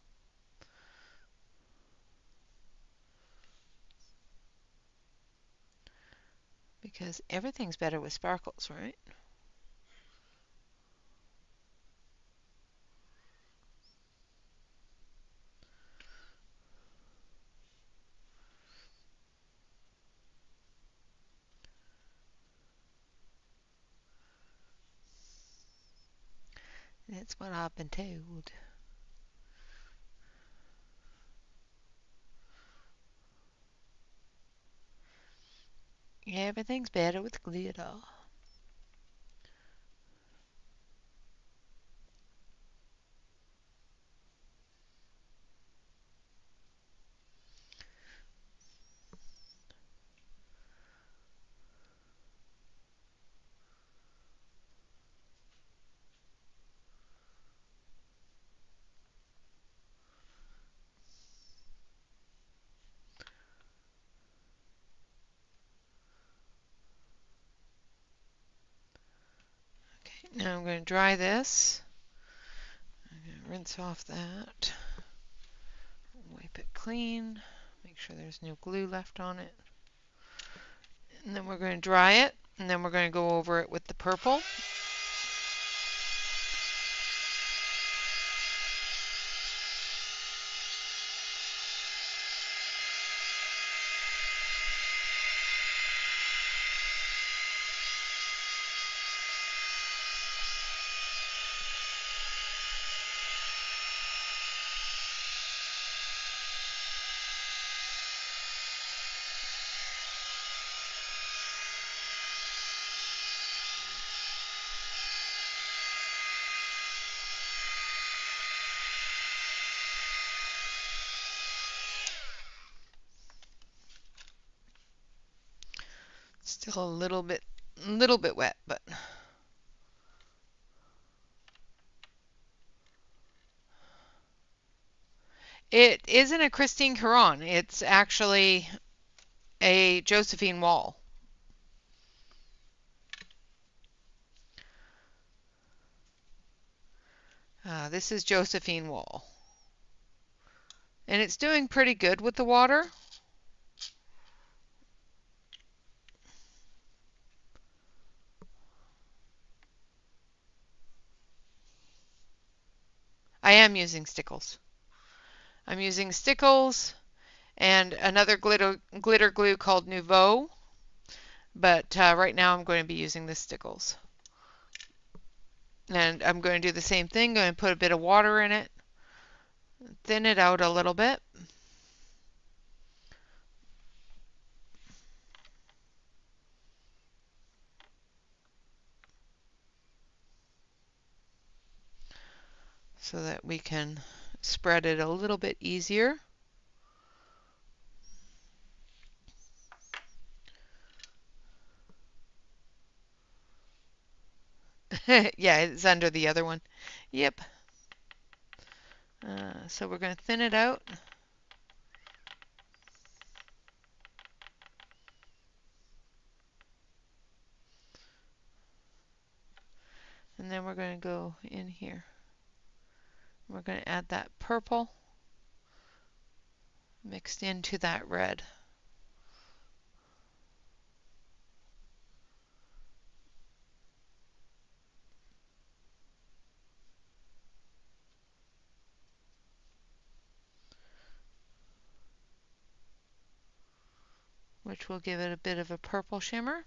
Because everything's better with sparkles, right? That's what I've been told. Everything's better with glitter. Okay, now I'm going to dry this. I'm going to rinse off that. Wipe it clean. Make sure there's no glue left on it. And then we're going to dry it, and then we're going to go over it with the purple. Still a little bit wet, but it isn't a Christine Caron. It's actually a Josephine wall. This is Josephine wall. And it's doing pretty good with the water. I am using stickles. I'm using stickles and another glitter glue called Nouveau. But right now I'm going to be using the stickles. And I'm going to do the same thing. Going to put a bit of water in it, thin it out a little bit. So that we can spread it a little bit easier. Yeah, it's under the other one. Yep. So we're going to thin it out. And then we're going to go in here. We're going to add that purple mixed into that red. Which will give it a bit of a purple shimmer.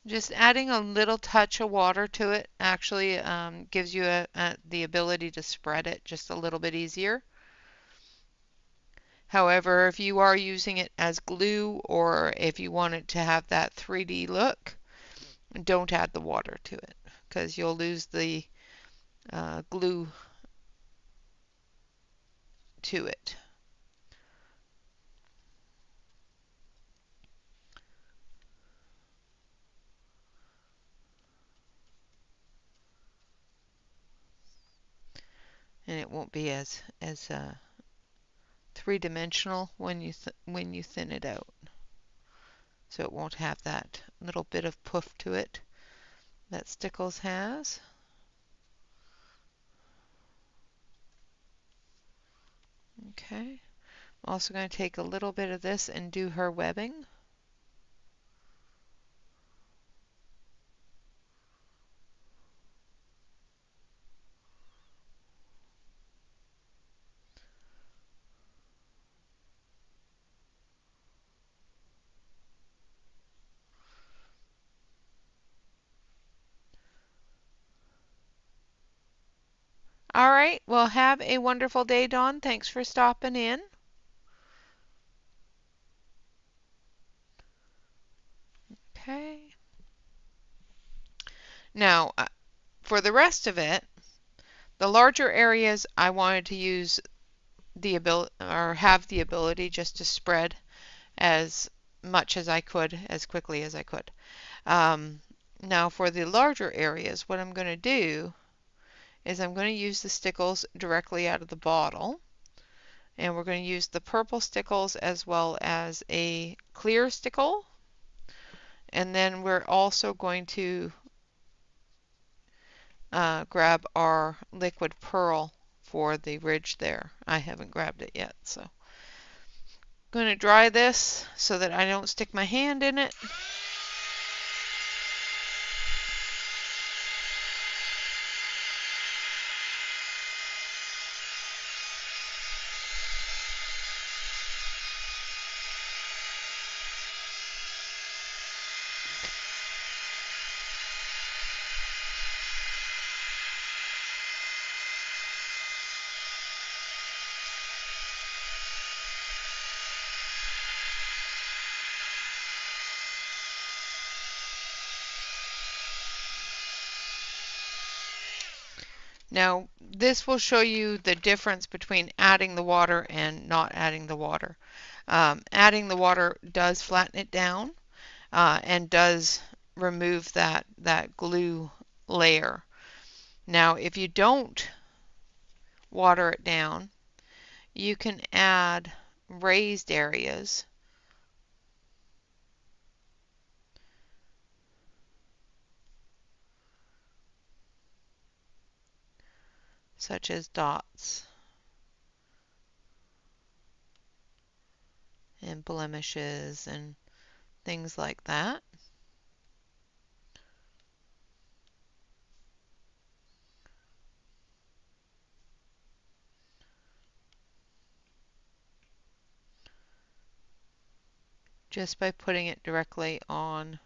Just adding a little touch of water to it actually gives you the ability to spread it just a little bit easier. However, if you are using it as glue or if you want it to have that 3D look, don't add the water to it because you'll lose the glue to it. And it won't be as three-dimensional when you thin it out. So it won't have that little bit of poof to it that Stickles has. Okay. I'm also going to take a little bit of this and do her webbing. All right. Well, have a wonderful day, Dawn. Thanks for stopping in. Okay. Now, for the rest of it, the larger areas I wanted to use the ability or have the ability just to spread as much as I could, as quickly as I could. Now for the larger areas, what I'm going to do is I'm going to use the stickles directly out of the bottle. And we're going to use the purple stickles as well as a clear stickle. And then we're also going to grab our liquid pearl for the ridge there. I haven't grabbed it yet, so I'm going to dry this so that I don't stick my hand in it. Now, this will show you the difference between adding the water and not adding the water. Adding the water does flatten it down and does remove that glue layer. Now, if you don't water it down, you can add raised areas such as dots and blemishes and things like that. just by putting it directly on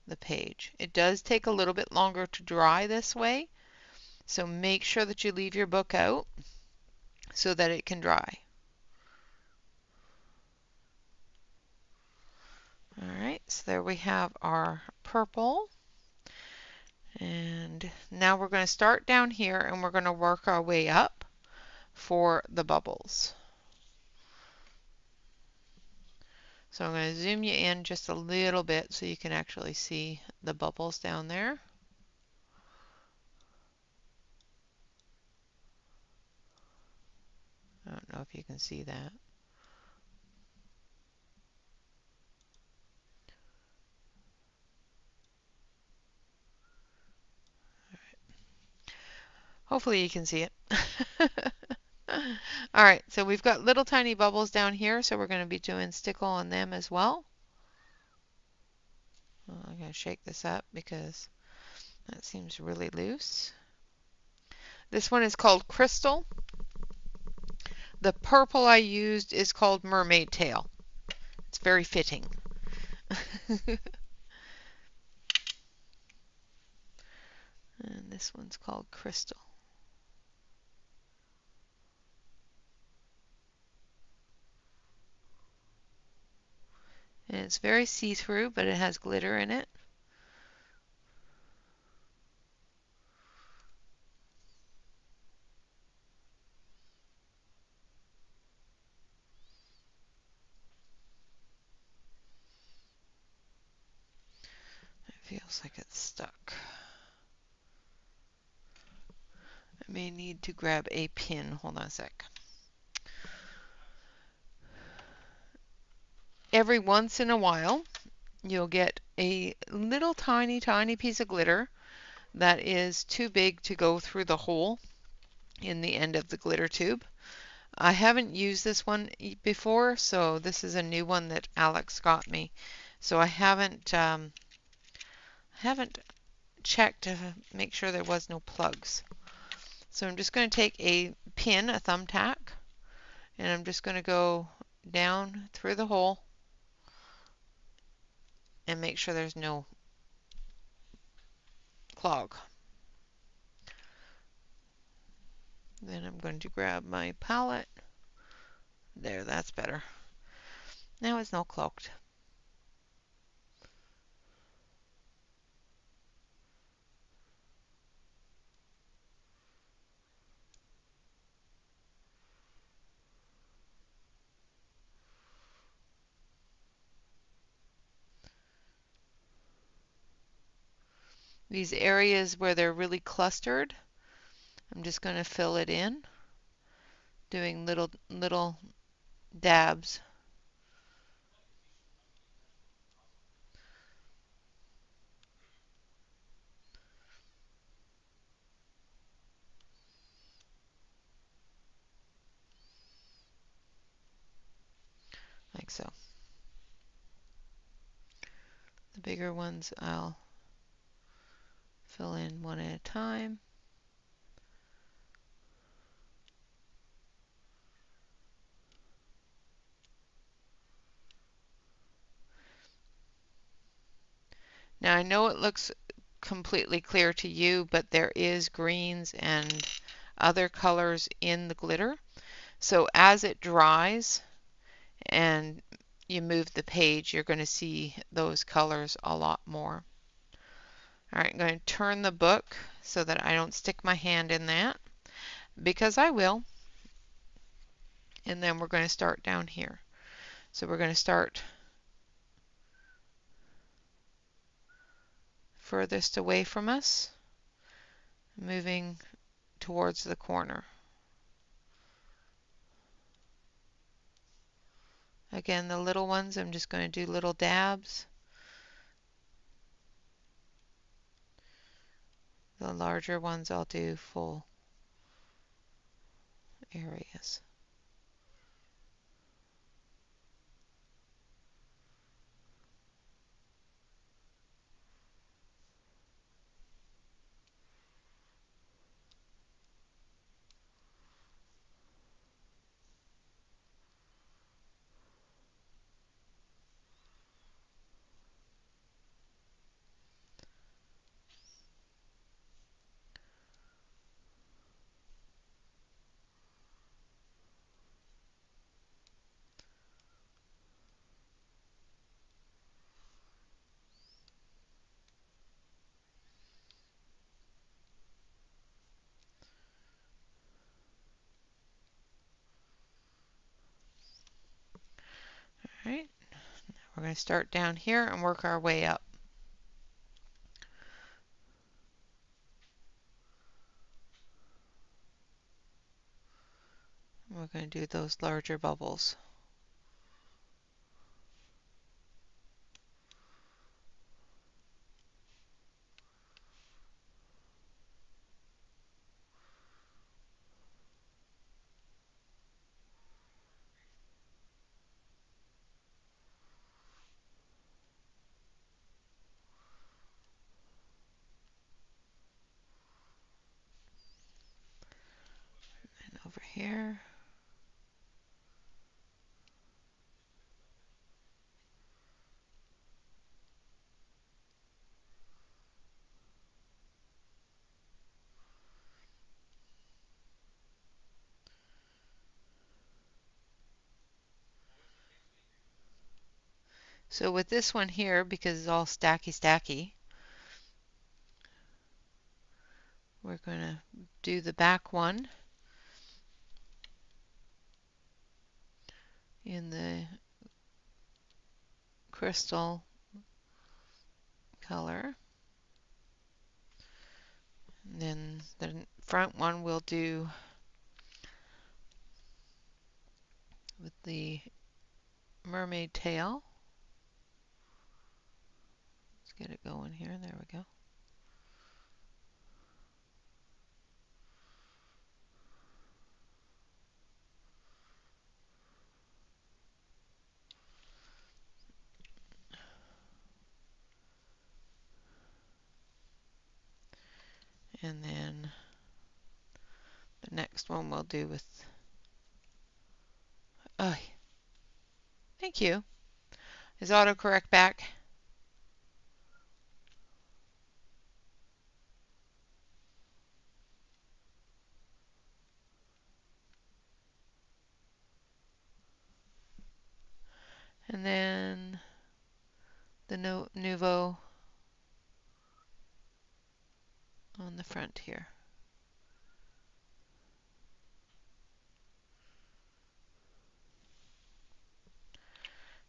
the page. It does take a little bit longer to dry this way, so make sure that you leave your book out so that it can dry. Alright, so there we have our purple. And now we're going to start down here and we're going to work our way up for the bubbles. So I'm going to zoom you in just a little bit so you can actually see the bubbles down there. I don't know if you can see that. Hopefully you can see it. Alright, so we've got little tiny bubbles down here, so we're going to be doing stickle on them as well. I'm going to shake this up because that seems really loose. This one is called Crystal. The purple I used is called Mermaid Tail. It's very fitting. And this one's called Crystal. And it's very see-through, but it has glitter in it. It feels like it's stuck. I may need to grab a pin. Hold on a sec. Every once in a while, you'll get a little tiny piece of glitter that is too big to go through the hole in the end of the glitter tube. I haven't used this one before, so this is a new one that Alex got me. So I haven't checked to make sure there was no plugs. So I'm just going to take a pin, a thumbtack, and I'm just going to go down through the hole and make sure there's no clog. Then I'm going to grab my palette. There, that's better. Now it's not clogged. These areas where they're really clustered, I'm just going to fill it in, doing little dabs. Like so. The bigger ones I'll fill in one at a time. Now I know it looks completely clear to you, but there is greens and other colors in the glitter. So as it dries and you move the page, you're going to see those colors a lot more. All right, I'm going to turn the book so that I don't stick my hand in that, because I will. And then we're going to start down here. So we're going to start furthest away from us, moving towards the corner. Again, the little ones, I'm just going to do little dabs. The larger ones, I'll do full areas. Alright, we're going to start down here and work our way up. We're going to do those larger bubbles. And over here. So with this one here, because it's all stacky, we're going to do the back one in the crystal color. And then the front one we'll do with the mermaid tail. Let's get it going here. There we go. And then the next one we'll do with, oh, thank you. Is autocorrect back? And then the nouveau on the front here.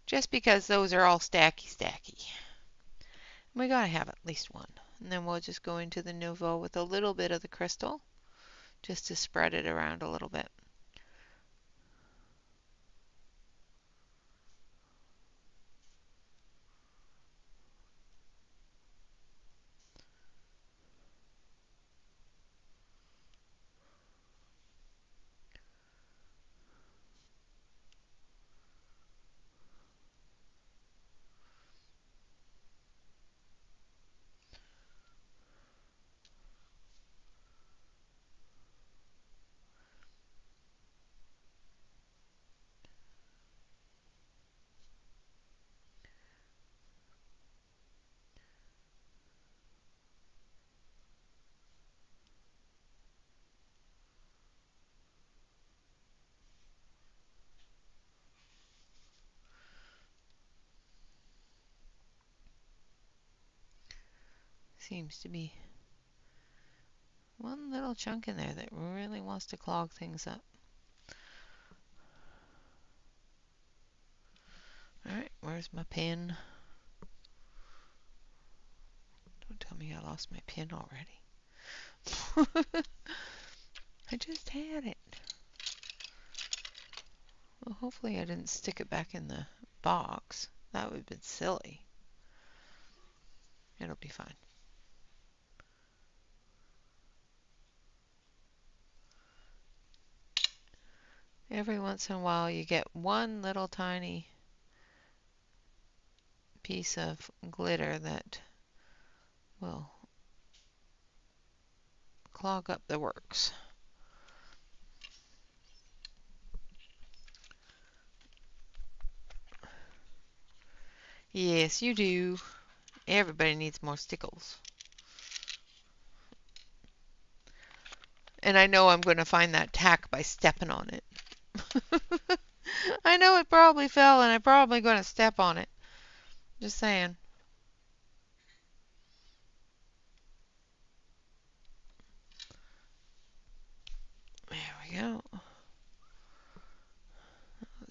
Just because those are all stacky. We gotta have at least one. And then we'll just go into the nouveau with a little bit of the crystal, just to spread it around a little bit. Seems to be one little chunk in there that really wants to clog things up. Alright, where's my pin? Don't tell me I lost my pin already. I just had it. Well, hopefully I didn't stick it back in the box. That would have been silly. It'll be fine. Every once in a while you get one little tiny piece of glitter that will clog up the works. Yes, you do. Everybody needs more stickles. And I know I'm going to find that tack by stepping on it. I know it probably fell and I'm probably going to step on it. Just saying. There we go.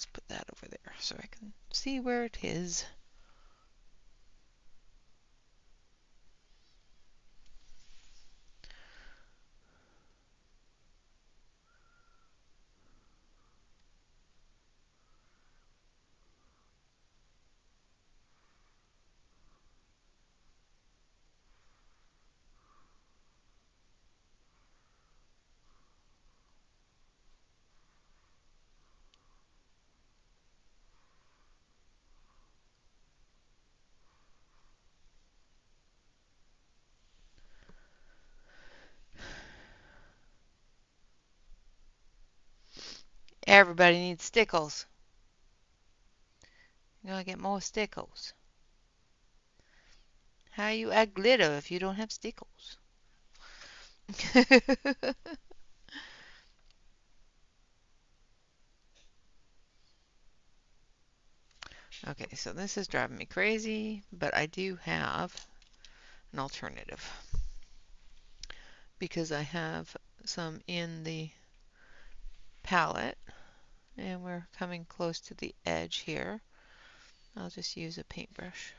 Let's put that over there so I can see where it is. Everybody needs stickles. You gotta get more stickles. How you add glitter if you don't have stickles? Okay, so this is driving me crazy, but I do have an alternative because I have some in the palette and we're coming close to the edge here. I'll just use a paintbrush.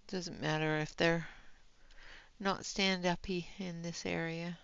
Doesn't matter if they're not stand-uppy in this area.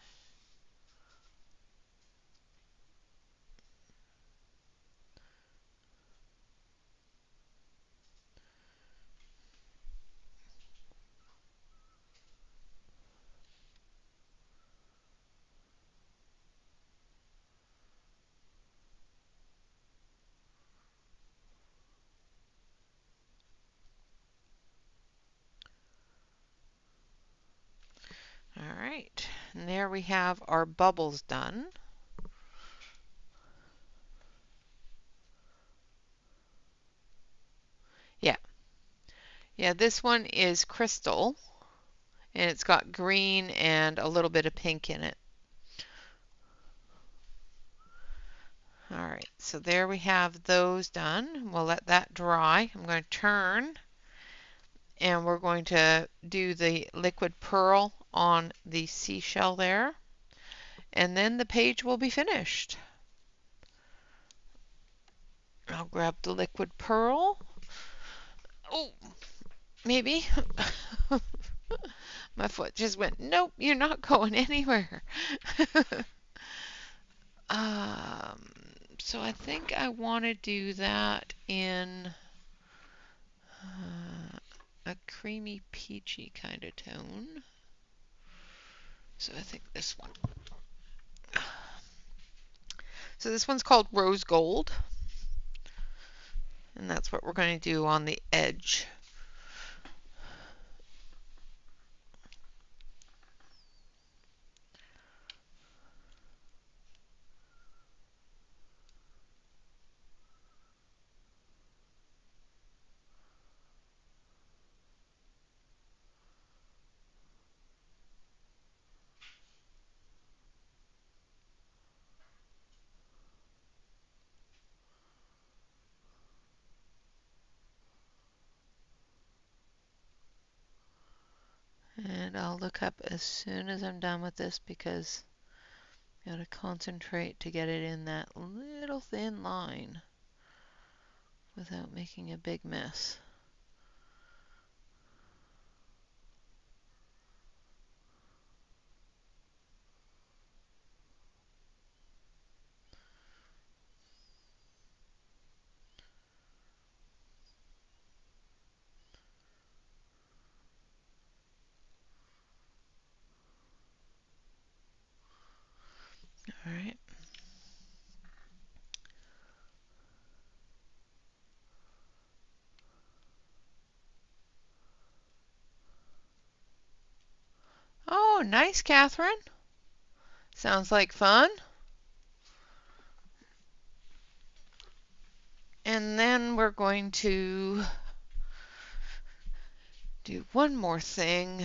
All right, and there we have our bubbles done. Yeah, yeah, this one is crystal and it's got green and a little bit of pink in it. All right, so there we have those done. We'll let that dry. I'm going to turn and we're going to do the liquid pearl on the seashell there, and then the page will be finished. I'll grab the liquid pearl. Oh, maybe. My foot just went, nope, you're not going anywhere. um, so I think I want to do that in a creamy peachy kind of tone. So I think this one. So this one's called Rose Gold. And that's what we're going to do on the edge. And I'll look up as soon as I'm done with this because I gotta concentrate to get it in that little thin line without making a big mess. All right. Oh, nice, Catherine. Sounds like fun. And then we're going to do one more thing.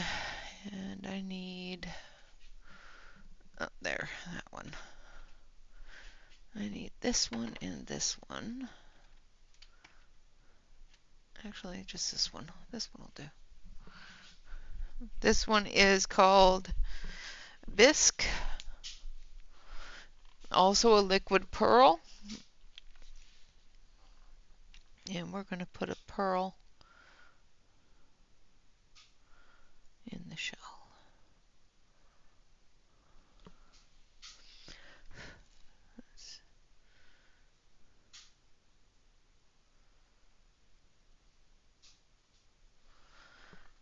And I need, oh, there, that one. I need this one and this one. Actually, just this one. This one will do. This one is called bisque, also a liquid pearl, and we're going to put a pearl in the shell.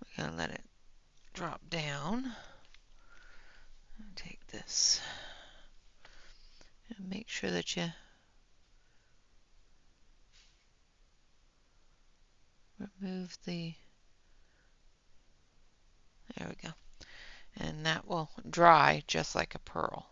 We're going to let it drop down. Take this and make sure that you remove the, there we go, and that will dry just like a pearl.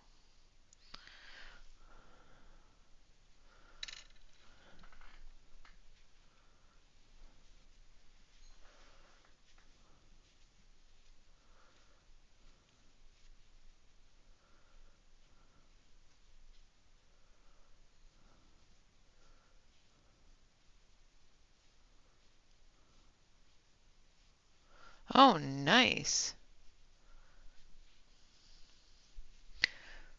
Oh, nice.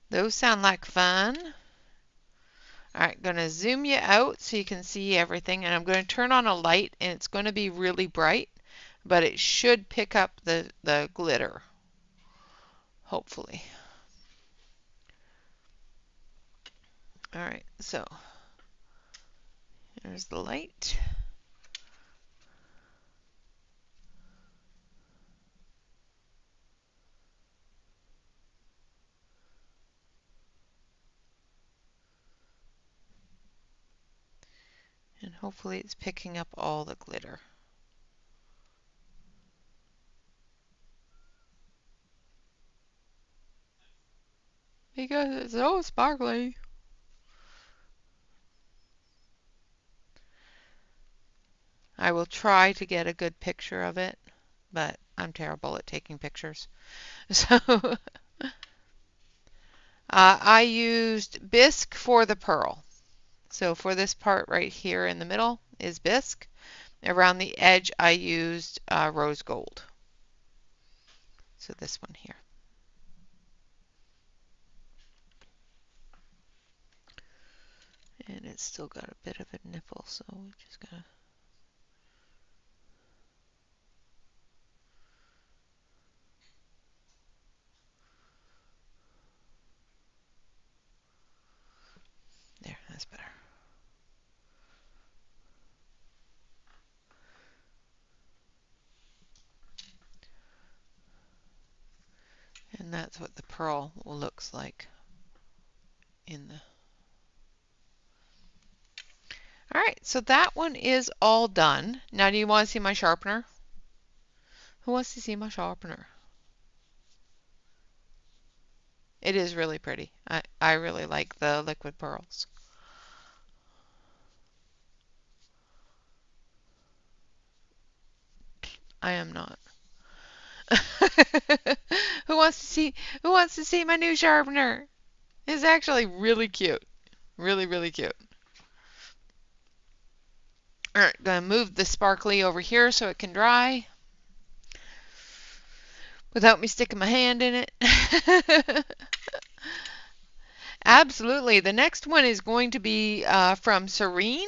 Those sound like fun. All right, going to zoom you out so you can see everything, and I'm going to turn on a light, and it's going to be really bright, but it should pick up the glitter, hopefully. All right, so there's the light. And hopefully it's picking up all the glitter. Because it's so sparkly. I will try to get a good picture of it, but I'm terrible at taking pictures. So I used bisque for the pearl. So for this part right here in the middle is bisque. Around the edge I used rose gold. So this one here. And it's still got a bit of a nipple, so we just gotta. There, that's better. And that's what the pearl looks like in the. All right, so that one is all done. Now, do you want to see my sharpener? Who wants to see my sharpener? It is really pretty. I really like the liquid pearls. I am not. Who wants to see my new sharpener? It's actually really cute. Really, really cute. All right, gonna move the sparkly over here so it can dry without me sticking my hand in it. Absolutely. The next one is going to be from Serene,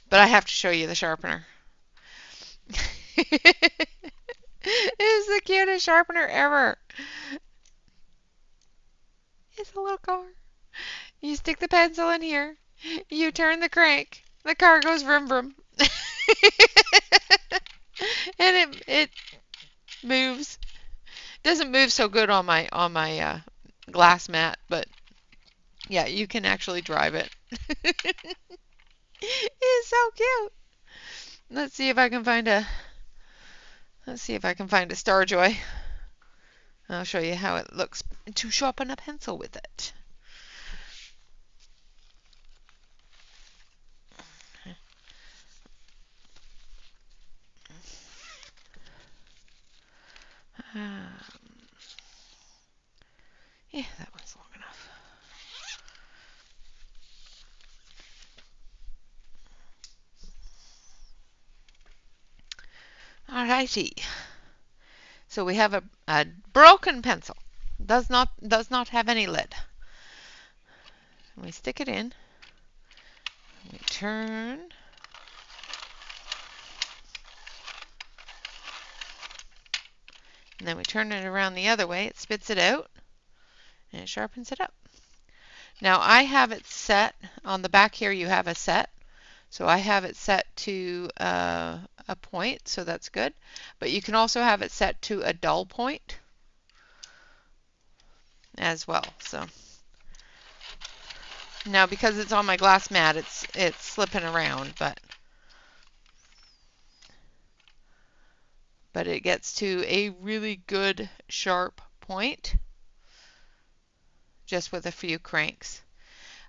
but I have to show you the sharpener. It's the cutest sharpener ever. It's a little car. You stick the pencil in here. You turn the crank. The car goes vroom vroom. And it moves. Doesn't move so good on my glass mat, but yeah, you can actually drive it. It's so cute. Let's see if I can find a Starjoy. I'll show you how it looks to sharpen a pencil with it. Yeah, that one's long enough. Alrighty. So we have a broken pencil. Does not have any lid. We stick it in. We turn. And then we turn it around the other way. It spits it out and it sharpens it up. Now I have it set on the back here. You have a set. So I have it set to a point, so that's good. But you can also have it set to a dull point as well. So now because it's on my glass mat, it's slipping around, but it gets to a really good sharp point just with a few cranks.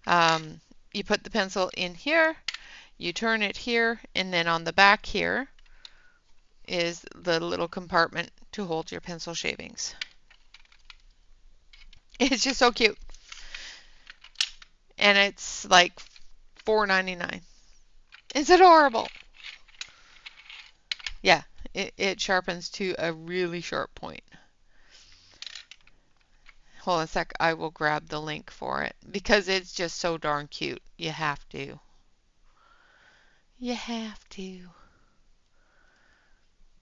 You put the pencil in here, you turn it here, and then on the back here is the little compartment to hold your pencil shavings. It's just so cute. And it's like $4.99. It's adorable. Yeah, it sharpens to a really sharp point. Hold on a sec, I will grab the link for it because it's just so darn cute. You have to. You have to.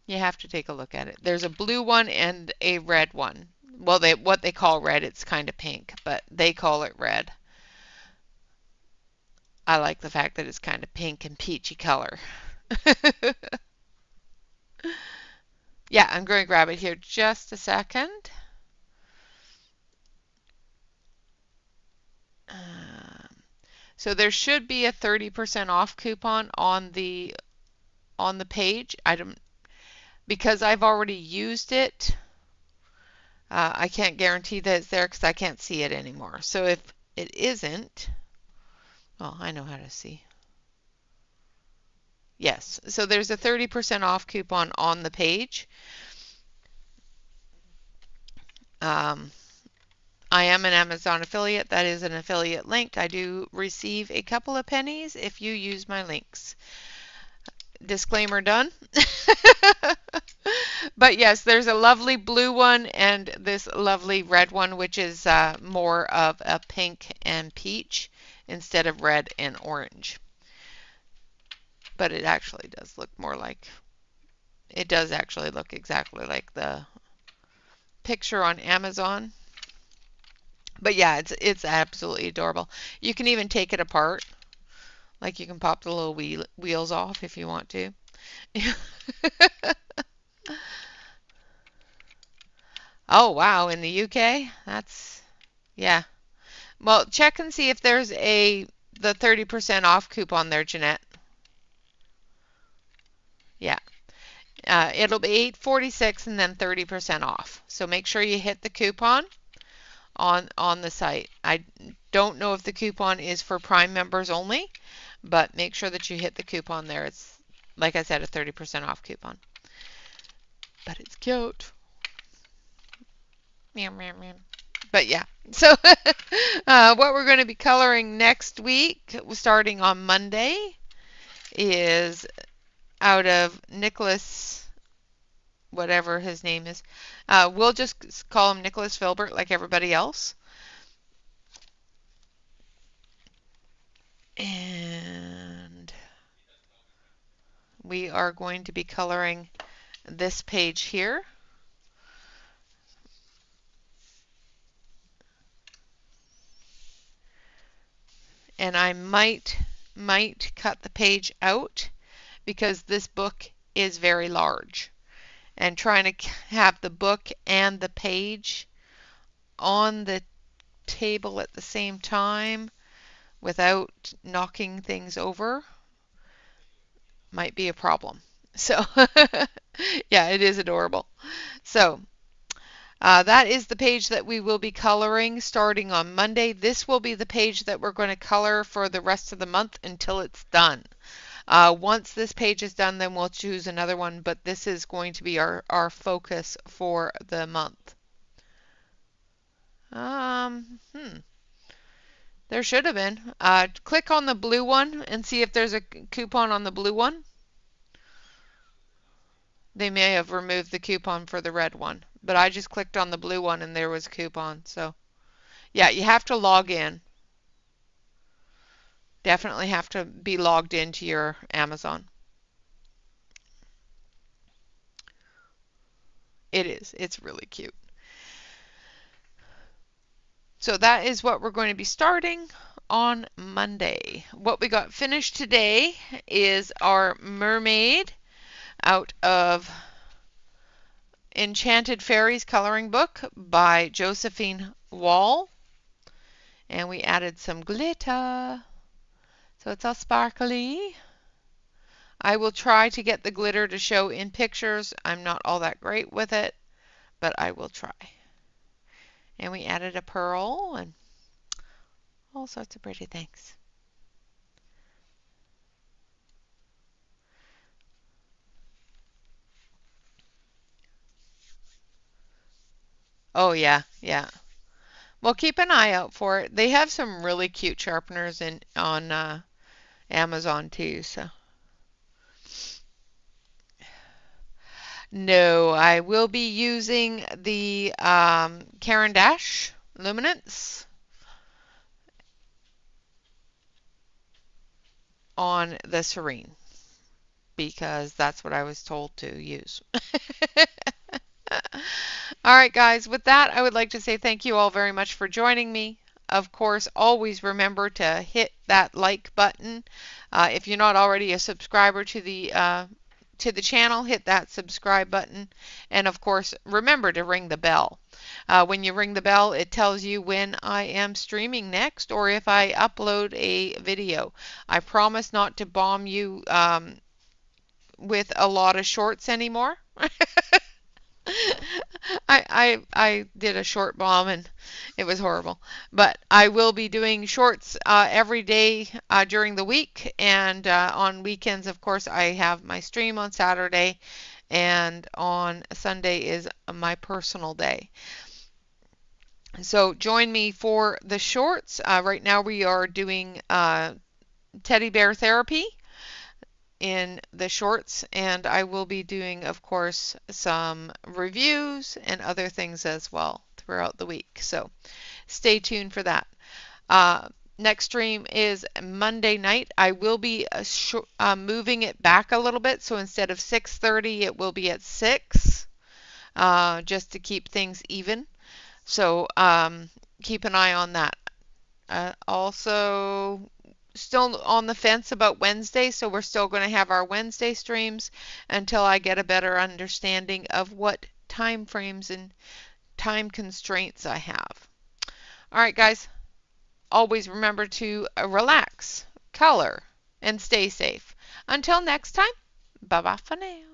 You have to take a look at it. There's a blue one and a red one. Well, what they call red, it's kind of pink, but they call it red. I like the fact that it's kind of pink and peachy color. Yeah, I'm going to grab it here just a second. So there should be a 30% off coupon on the page. Because I've already used it. I can't guarantee that it's there because I can't see it anymore. So if it isn't, oh, I know how to see. Yes, so there's a 30% off coupon on the page. I am an Amazon affiliate. That is an affiliate link. I do receive a couple of pennies if you use my links. Disclaimer done. But yes, there's a lovely blue one and this lovely red one, which is more of a pink and peach instead of red and orange. But it actually does look more like, it does actually look exactly like the picture on Amazon. But yeah, it's absolutely adorable. You can even take it apart. Like you can pop the little wheels off if you want to. Oh wow, in the UK? That's, yeah. Well, check and see if there's the 30% off coupon there, Jeanette. Yeah. It'll be $8.46 and then 30% off. So make sure you hit the coupon on the site. I don't know if the coupon is for Prime members only, but make sure that you hit the coupon there. It's, like I said, a 30% off coupon. But it's cute. Meow, meow, meow. But yeah, so what we're going to be coloring next week, starting on Monday, is out of Nicholas, whatever his name is. We'll just call him Nicholas Filbert like everybody else. And we are going to be coloring this page here. And I might cut the page out because this book is very large. And trying to have the book and the page on the table at the same time without knocking things over might be a problem. So yeah, it is adorable. So that is the page that we will be coloring starting on Monday. This will be the page that we're going to color for the rest of the month until it's done. Once this page is done, then we'll choose another one, but this is going to be our focus for the month. There should have been. Click on the blue one and see if there's a coupon on the blue one. They may have removed the coupon for the red one, but I just clicked on the blue one and there was a coupon. So yeah, you have to log in. Definitely have to be logged into your Amazon. It is. It's really cute. So that is what we're going to be starting on Monday. What we got finished today is our mermaid out of Enchanted Fairies coloring book by Josephine Wall. And we added some glitter. So it's all sparkly. I will try to get the glitter to show in pictures. I'm not all that great with it, but I will try. And we added a pearl and all sorts of pretty things. Oh yeah, yeah. Well, keep an eye out for it. They have some really cute sharpeners on Amazon too. So no, I will be using the Caran d'Ache Luminance on the Serene because that's what I was told to use. All right, guys, with that, I would like to say thank you all very much for joining me. Of course, always remember to hit that like button. If you're not already a subscriber to the channel, hit that subscribe button. And of course, remember to ring the bell. When you ring the bell, it tells you when I am streaming next or if I upload a video. I promise not to bomb you with a lot of shorts anymore. I did a short bomb and it was horrible. But I will be doing shorts every day during the week, and on weekends, of course, I have my stream on Saturday, and on Sunday is my personal day. So join me for the shorts. Right now we are doing teddy bear therapy in the shorts, and I will be doing, of course, some reviews and other things as well throughout the week. So stay tuned for that. Next stream is Monday night. I will be moving it back a little bit, so instead of 6:30, it will be at 6, just to keep things even. So keep an eye on that. Also, still on the fence about Wednesday, so we're still going to have our Wednesday streams until I get a better understanding of what time frames and time constraints I have. All right, guys, always remember to relax, color, and stay safe. Until next time, bye-bye for now.